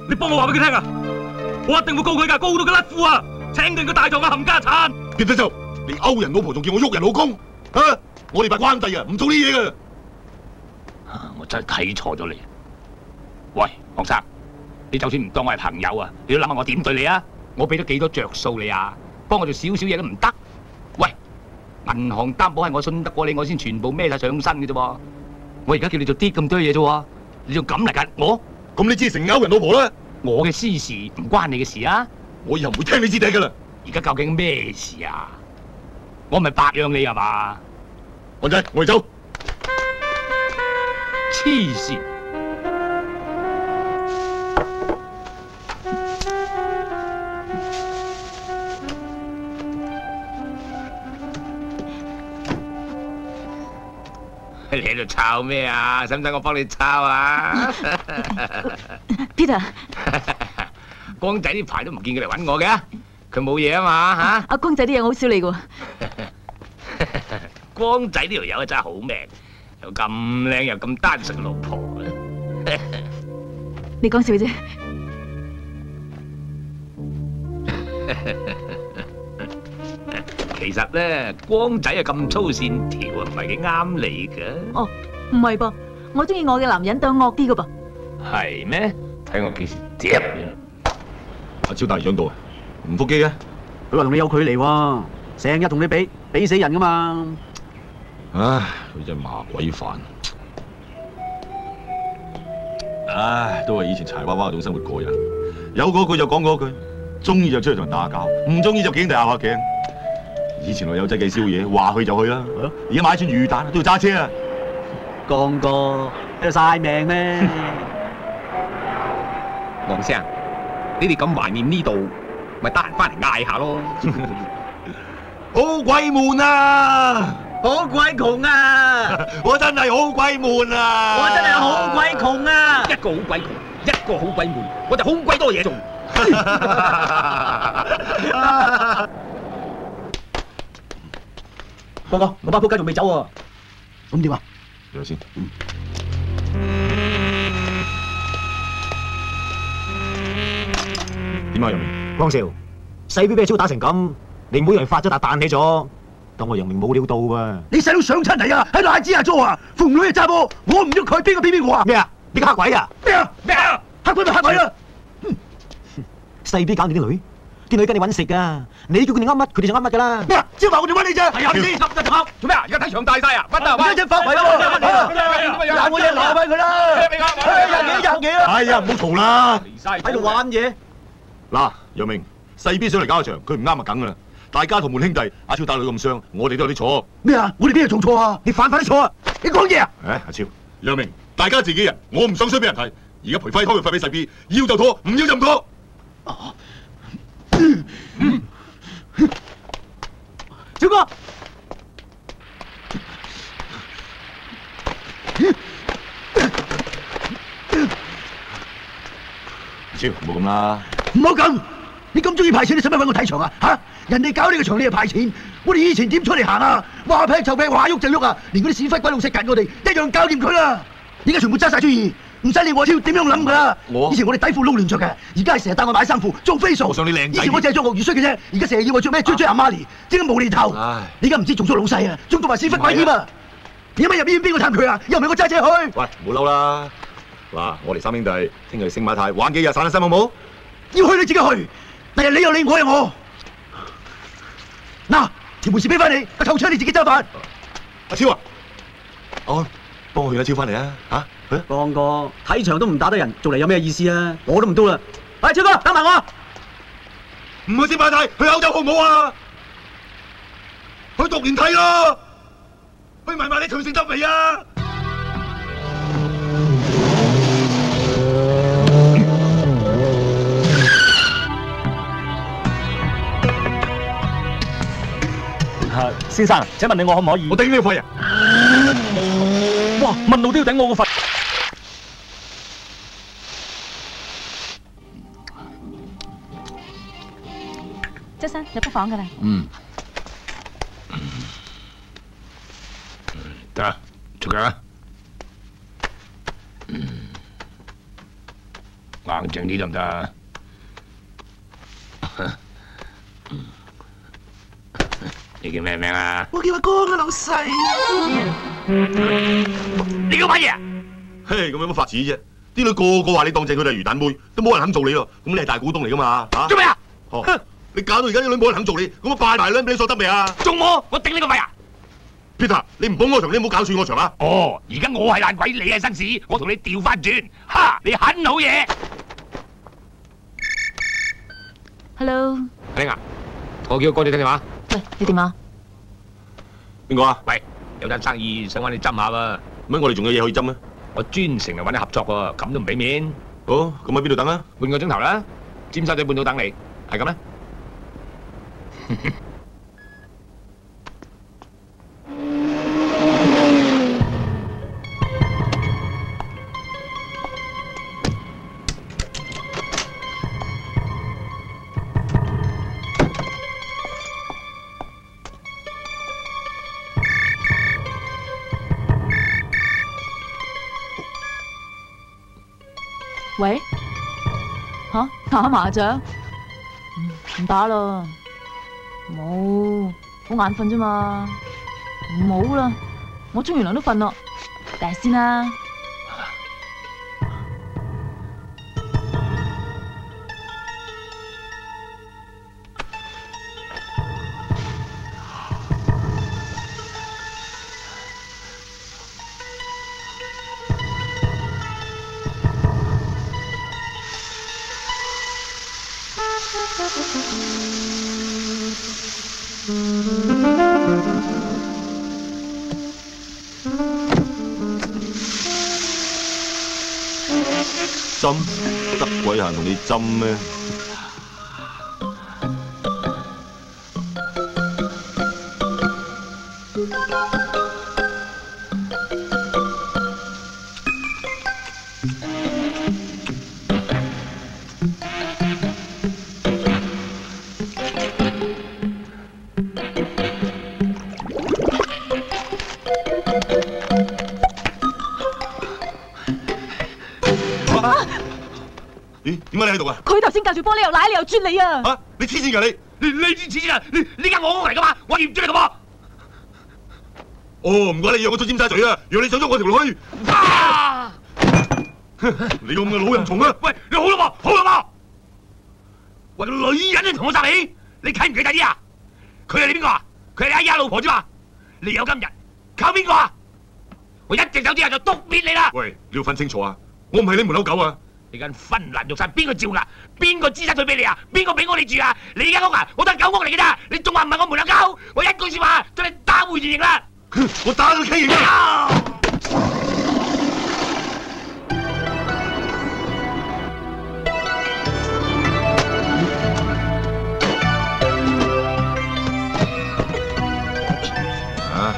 你幫我話俾佢聽啊！我一定會告佢㗎，告到佢甩褲啊！請定佢大狀啊，冚家產！Peter就你勾人老婆，仲叫我喐人老公啊！我哋拜關帝啊，唔做呢嘢㗎。我真係睇錯咗你。喂，黃生，你就算唔當我係朋友啊，你都諗下我點對你啊？我俾咗幾多着數你啊？幫我做少少嘢都唔得。喂，銀行擔保係我信得過你，我先全部孭晒上身嘅啫喎。我而家叫你做啲咁多嘢啫喎，你仲咁嚟㗎我？咁你只係成勾人老婆啦。我嘅私事唔關你嘅事啊！我以後唔會聽你支笛㗎啦。而家究竟咩事啊？我咪白養你係嘛？安仔，我哋走。黐線！你喺度抄咩啊？使唔使我幫你抄啊 Peter， 光仔呢排都唔見佢嚟揾我嘅，佢冇嘢啊嘛嚇？阿光仔啲嘢好少理嘅喎。光仔呢條友真係好命，又咁靚又咁單純嘅老婆。你講笑啫。其實咧，光仔啊咁粗線條啊，唔係幾啱你嘅。哦，唔係噃，我中意我嘅男人對我惡啲嘅噃。係咩？睇我幾時接阿超大嚟上到啊，唔復機嘅。佢話同你有距離喎，成日同你比死人噶嘛。唉，佢真係麻鬼煩。唉，都係以前柴娃娃嗰種生活過癮，有嗰句就講嗰句，中意就出去同人打交，唔中意就景地下下頸。以前我有仔計宵夜，話去就去啦。而家買串魚蛋都要揸車啊！光哥喺度晒命咩？黃生，你哋咁懷念呢度，咪得閒翻嚟嗌下咯。好鬼悶啊！好鬼窮啊！我真係好鬼悶啊！我真係好鬼窮啊！一個好鬼窮，一個好鬼悶，我就好鬼多嘢做。光哥，我班仆街仲未走喎，咁點啊？睇下先。點啊，楊明？光少，細 B 俾超打成咁，你唔好以為發咗達彈起咗，當我楊明冇料到喎。你細佬上親嚟啊，喺度嗌支阿租啊，逢女就揸波，我唔喐佢，邊個偏我啊？咩啊？你個黑鬼啊？咩啊？咩啊？黑鬼咪黑鬼啦！細 B 搞掂啲女，啲女跟你揾食噶，你叫佢哋噏乜，佢哋就噏乜噶啦。咩啊？招埋我哋揾你啫！係啊，你先做咩啊？而家睇場大晒啊！乜啊？而家真發圍喎！鬧我嘢鬧翻佢啦！廿幾啊！哎呀，唔好嘈啦！喺度玩嘢。嗱，楊明，細 B 上嚟搞場，佢唔啱啊，梗噶啦。大家同門兄弟，阿超打女咁傷，我哋都有啲錯。咩啊？我哋邊度做錯啊？你犯啲錯啊？你講嘢啊？誒，阿超，楊明，大家自己人，我唔想衰俾人睇。而家賠輝拖佢費俾細 B，要就拖，唔要就唔拖。超哥，超，唔好咁啦。唔好咁！你咁中意派錢，你使乜揾我睇場啊？嚇！人哋搞呢個場，你又派錢。我哋以前點出嚟行啊？話劈就劈，話喐就喐啊！連嗰啲屎忽鬼佬識緊我哋，一樣搞掂佢啦！而家全部揸晒主意，唔使理我超點樣諗噶啦！以前我哋底褲撈亂着嘅，而家係成日帶我買衫褲做 facial。我想你靚仔。以前我淨係做鱷魚須嘅啫，而家成日要我着咩追阿媽尼，真係無厘頭。你而家唔知做咗老細啊，仲做埋屎忽鬼添啊！而家咪入醫院邊個探佢啊？又唔係我揸車去。喂，唔好嬲啦！嗱，我哋三兄弟聽日去星馬泰玩幾日散下心好冇？要去你自己去，第日你有你，我有我。嗱，條門匙俾翻你，個頭車你自己揸飯。阿超啊，安，幫我勸阿超翻嚟啊！嚇，光哥睇場都唔打得人，做嚟有咩意思啊？我都唔到啦。喂，超哥，等埋我。唔去星馬泰，去歐洲好唔好啊？去獨聯睇咯，去埋你長城得未啊？先生，請問你我可唔可以？我頂你個肺啊！哇，問路都要頂我個肺。周生入間房㗎啦。得啦，出腳啦。硬淨啲得唔得啊？你叫咩名啊？我叫阿光啊，老細。你叫乜嘢啊？嘿，咁有乜法子啫？啲女個個話你當正佢哋係魚蛋妹，都冇人肯做你咯。咁你係大股東嚟噶嘛？嚇！做咩啊？你搞到而家啲女冇人肯做你，咁我拜埋女俾你索得未啊？中我頂你個肺啊 ！Peter，你唔捧我場，你唔好搞串我場啊！哦，而家我係爛鬼，你係紳士，我同你調翻轉，哈！你很好嘢。Hello，阿玲啊，我叫哥你聽電話。喂，你點啊？邊個啊？喂，有單生意想揾你斟下喎。乜我哋仲有嘢可以斟咩？我專程嚟揾你合作喎，咁都唔俾面。好，咁喺邊度等啊？半個鐘頭啦，尖沙咀半島等你，係咁啦。喂，打麻雀？唔打啦，冇，好眼瞓啫嘛。唔好啦，我沖完涼都瞓咯，第日先啦。針得鬼閒同你針咩？咦？點解你喺度啊？佢頭先隔住玻璃又舐你又啜你啊！啊！你黐線㗎你黐線啊！你間我屋嚟㗎嘛？我驗唔住你㗎嘛？哦，唔怪你讓我出尖沙咀啊！讓你上咗我條路去。啊！你咁嘅老人蟲啊！喂，你好啦嘛，好啦嘛！喂，個女人都同我殺你，你睇唔記得啲啊？佢係你邊個啊？佢係你阿爺老婆啫嘛？你有今日，靠邊個啊？我一隻手之後就篤滅你啦！喂，你要分清楚啊！我唔係你門口狗啊！你間芬蘭玉山邊個照㗎？邊個資產退俾你啊？邊個俾我哋住啊？你間屋啊，我都係狗屋嚟㗎咋！你仲話唔係我門口狗？我一句説話將你打回原形啦！我打到畸形啦！啊！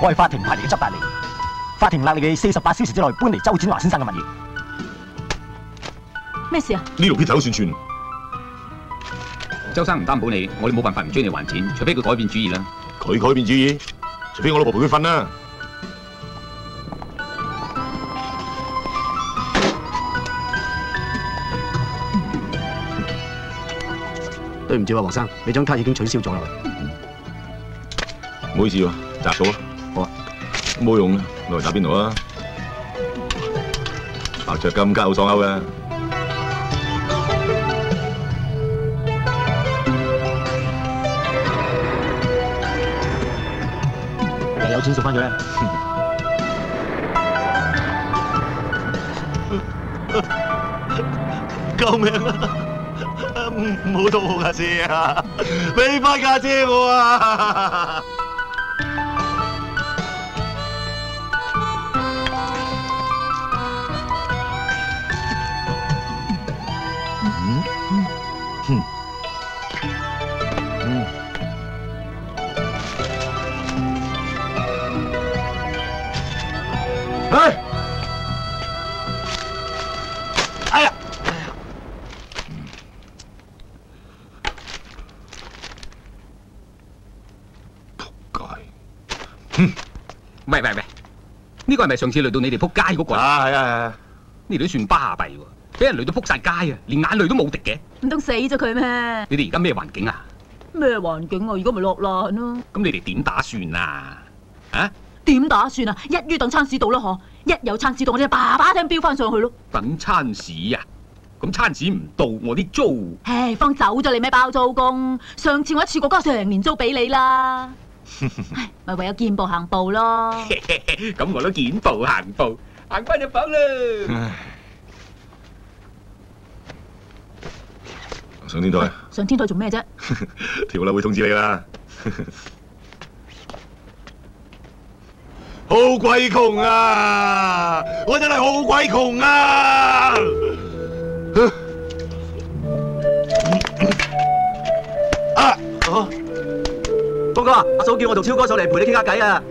我係法庭派嚟嘅執達吏，法庭勒令你48小時之內搬離周展華先生嘅物業。咩事啊？呢度撇頭算串。周生唔擔保你，我哋冇辦法唔追你還錢，除非佢改變主意啦。佢改變主意，除非我老婆陪佢瞓啦。對唔住啊，黃生，你張卡已經取消咗啦。唔好意思喎，砸咗啦。好啊，冇用嘅，攞嚟打邊爐啊！白灼金卡好爽口嘅。你有錢贖翻佢啦！救命啊！唔好拖我架車啊！俾翻架車我啊！哎呀！喂，呢個係咪上次累到你哋撲街嗰個啊？係啊！呢度都算巴閉喎，俾人累到撲晒街啊，連眼淚都冇滴嘅。唔通死咗佢咩？你哋而家咩環境啊？咩環境啊？而家咪落難咯。咁你哋點打算啊？啊？點打算啊？一於等餐市到啦嗬！一有餐市到，我就叭叭聲飆翻上去咯。等餐市啊？咁餐市唔到，我啲租……唉，放走咗你咩包租公？上次我一次過交成年租俾你啦。唉，咪唯有見步行步咯。咁我都見步行步，行翻入房啦。上天台。上天台做咩啫？條例會通知你啦。好鬼窮啊！我真係好鬼窮啊！東哥，阿嫂叫我同超哥上嚟陪你傾下偈啊！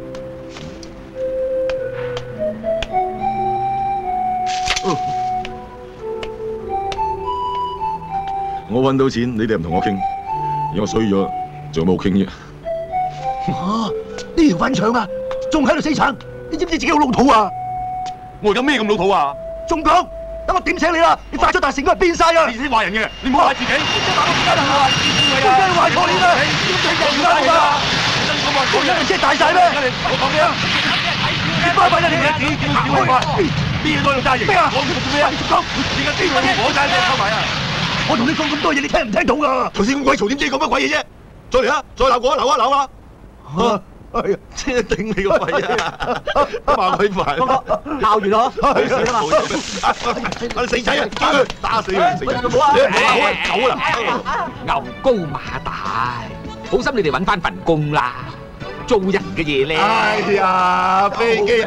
我揾到錢，你哋唔同我傾，而家衰咗，仲有冇好傾啫？呢條粉腸啊，仲喺度死撐，你知唔知自己好老土啊？我而家咩咁老土啊？仲講，等我點醒你啦！你發咗達成個人變晒啊！你先話人嘅，你唔好話自己。點解話錯你啦？我人車大晒咩？我講咩啊？你巴閉啦你！咩嘢都要揸型？咩啊？我做咩啊？講，而家邊個我揸咩收埋啊？我同你講咁多嘢，你聽唔聽到噶？頭先咁鬼嘈，點知講乜鬼嘢啫？再嚟啊！再鬧我，鬧啊！哎呀，真係頂你個肺啊！麻鬼煩。鬧完咯，死啦嘛！我哋死仔啊！打死佢！死人！走啦！牛高馬大，好心你哋揾翻份工啦。做人嘅嘢咧。哎呀，飛機，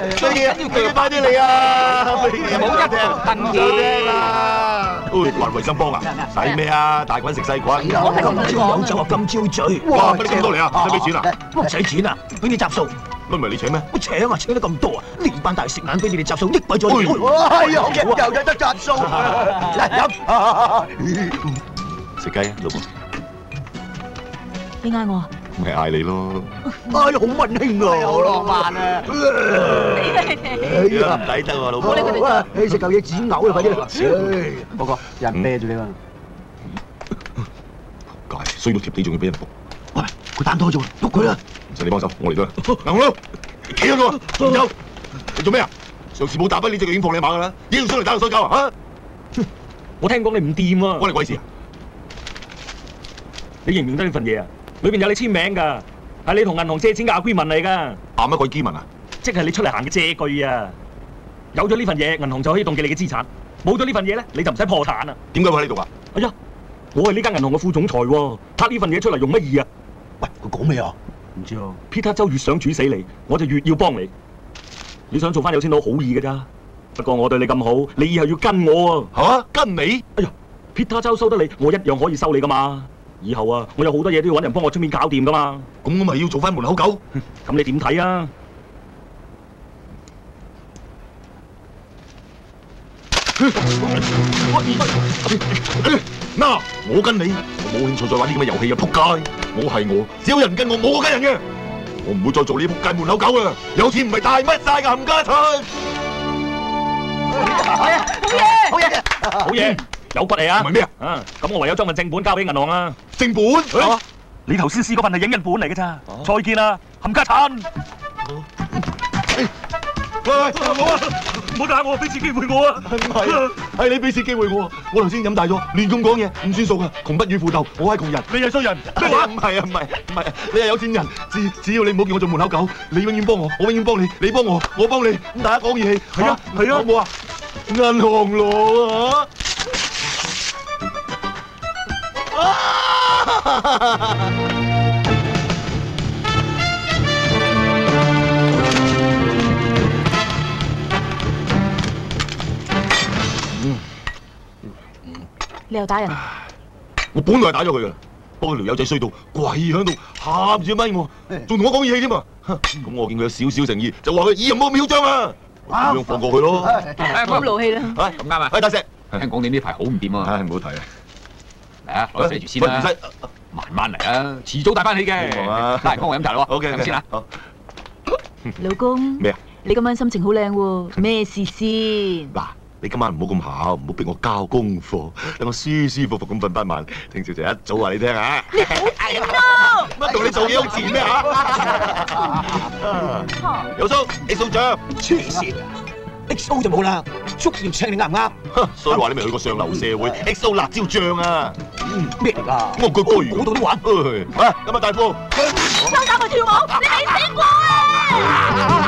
快啲嚟啊！飛機，冇一份嘢啦。還衞生幫啊？使咩啊？大菌食細菌。我係今朝有酒啊，今朝醉。哇！乜你咁多嚟啊？使咩錢啊？唔使錢啊，俾你集數。乜唔係你請咩？我請啊，請得咁多啊！連班大食眼俾你哋集數，益鬼咗你。係啊，好嘅，又有得集數。嚟飲。食雞啊，老婆。你嗌我啊？咪嗌你咯。哎呀，好溫馨啊，好浪漫啊！哎呀，唔抵得喎，老婆。你食嚿嘢止嘔啦，快啲！嗰個有人啤住你嘛？衰到貼地，仲要俾人仆。喂，佢彈多咗，喐佢啦！唔使你幫手，我嚟啦。行咯，企喺度啊，唔走。你做咩啊？上次冇打跛呢隻腳已經放你馬噶啦，已經上嚟打到摔跤啊！我聽講你唔掂啊！關你鬼事啊！你認唔認得呢份嘢啊？裏邊有你簽名㗎，係你同銀行借錢嘅agreement嚟㗎。乜鬼基文啊？即係你出嚟行嘅借據啊！有咗呢份嘢，銀行就可以凍結你嘅資產；冇咗呢份嘢咧，你就唔使破產啊！點解會喺呢度啊？哎呀，我係呢間銀行嘅副總裁喎，撻呢份嘢出嚟用乜意啊？喂，佢講咩啊？唔知啊 ，Peter 周越想煮死你，我就越要幫你。你想做翻有錢佬好易㗎咋？不過我對你咁好，你以後要跟我啊！嚇，跟你？哎呀 ，Peter 周收得你，我一樣可以收你㗎嘛！以後啊，我有好多嘢都要揾人幫我出面搞掂㗎嘛。咁我咪要做翻門口狗？咁你點睇啊？嗱，我跟你，我冇興趣再玩啲咁嘅遊戲啊！仆街，我係我，只有人跟我，冇我跟人嘅。我唔會再做呢啲仆街門口狗啊！有錢唔係大乜晒㗎，冚家鏟！好嘢！好嘢！有骨嚟啊！唔係咩啊？啊，咁我唯有將份正本交俾銀行啦。正本？你頭先試嗰份係影印本嚟嘅咋？再見啦，冚家鏟！喂，我啊，唔好打我，俾次機會我啊！唔係啊，係你俾次機會我。我頭先飲大咗，亂咁講嘢，唔算數噶。窮不與富鬥，我係窮人，你係衰人。咩話？唔係啊，唔係，你係有錢人。只要你唔好叫我做門口狗，你永遠幫我，我永遠幫你，你幫我，我幫你。咁大家講義氣，係啊，好唔好啊？銀行佬啊！你又打人？我本來係打咗佢噶，不過條友仔衰到跪喺度喊住咪我，仲同我講義氣添啊！咁我見佢有少少誠意，就話佢以人冇囂張啊！咁樣放過佢咯。咁勞氣啦。咁啱啊！喂，大石，聽講你呢排好唔掂啊！唉，唔好睇啊！嚟啊，攞寫住先啦。慢慢嚟啊，遲早帶翻起嘅。嚟，幫我飲茶咯。OK，飲先啦。老公。咩啊？你今晚心情好靚喎，咩事先？嗱，你今晚唔好咁姣，唔好逼我交功課，等我舒舒服服咁瞓翻晚。聽朝就一早話你聽嚇。你好賤啊！乜同你做嘢好賤咩嚇？有數 ，XO 獎。黐線！XO 就冇啦，足要請你啱唔啱？所以話你未去過上流社會 ，XO 辣椒醬啊！咩嚟㗎？我句句嗰度都玩。啊，今日大富。收打佢跳舞，你未死過啊！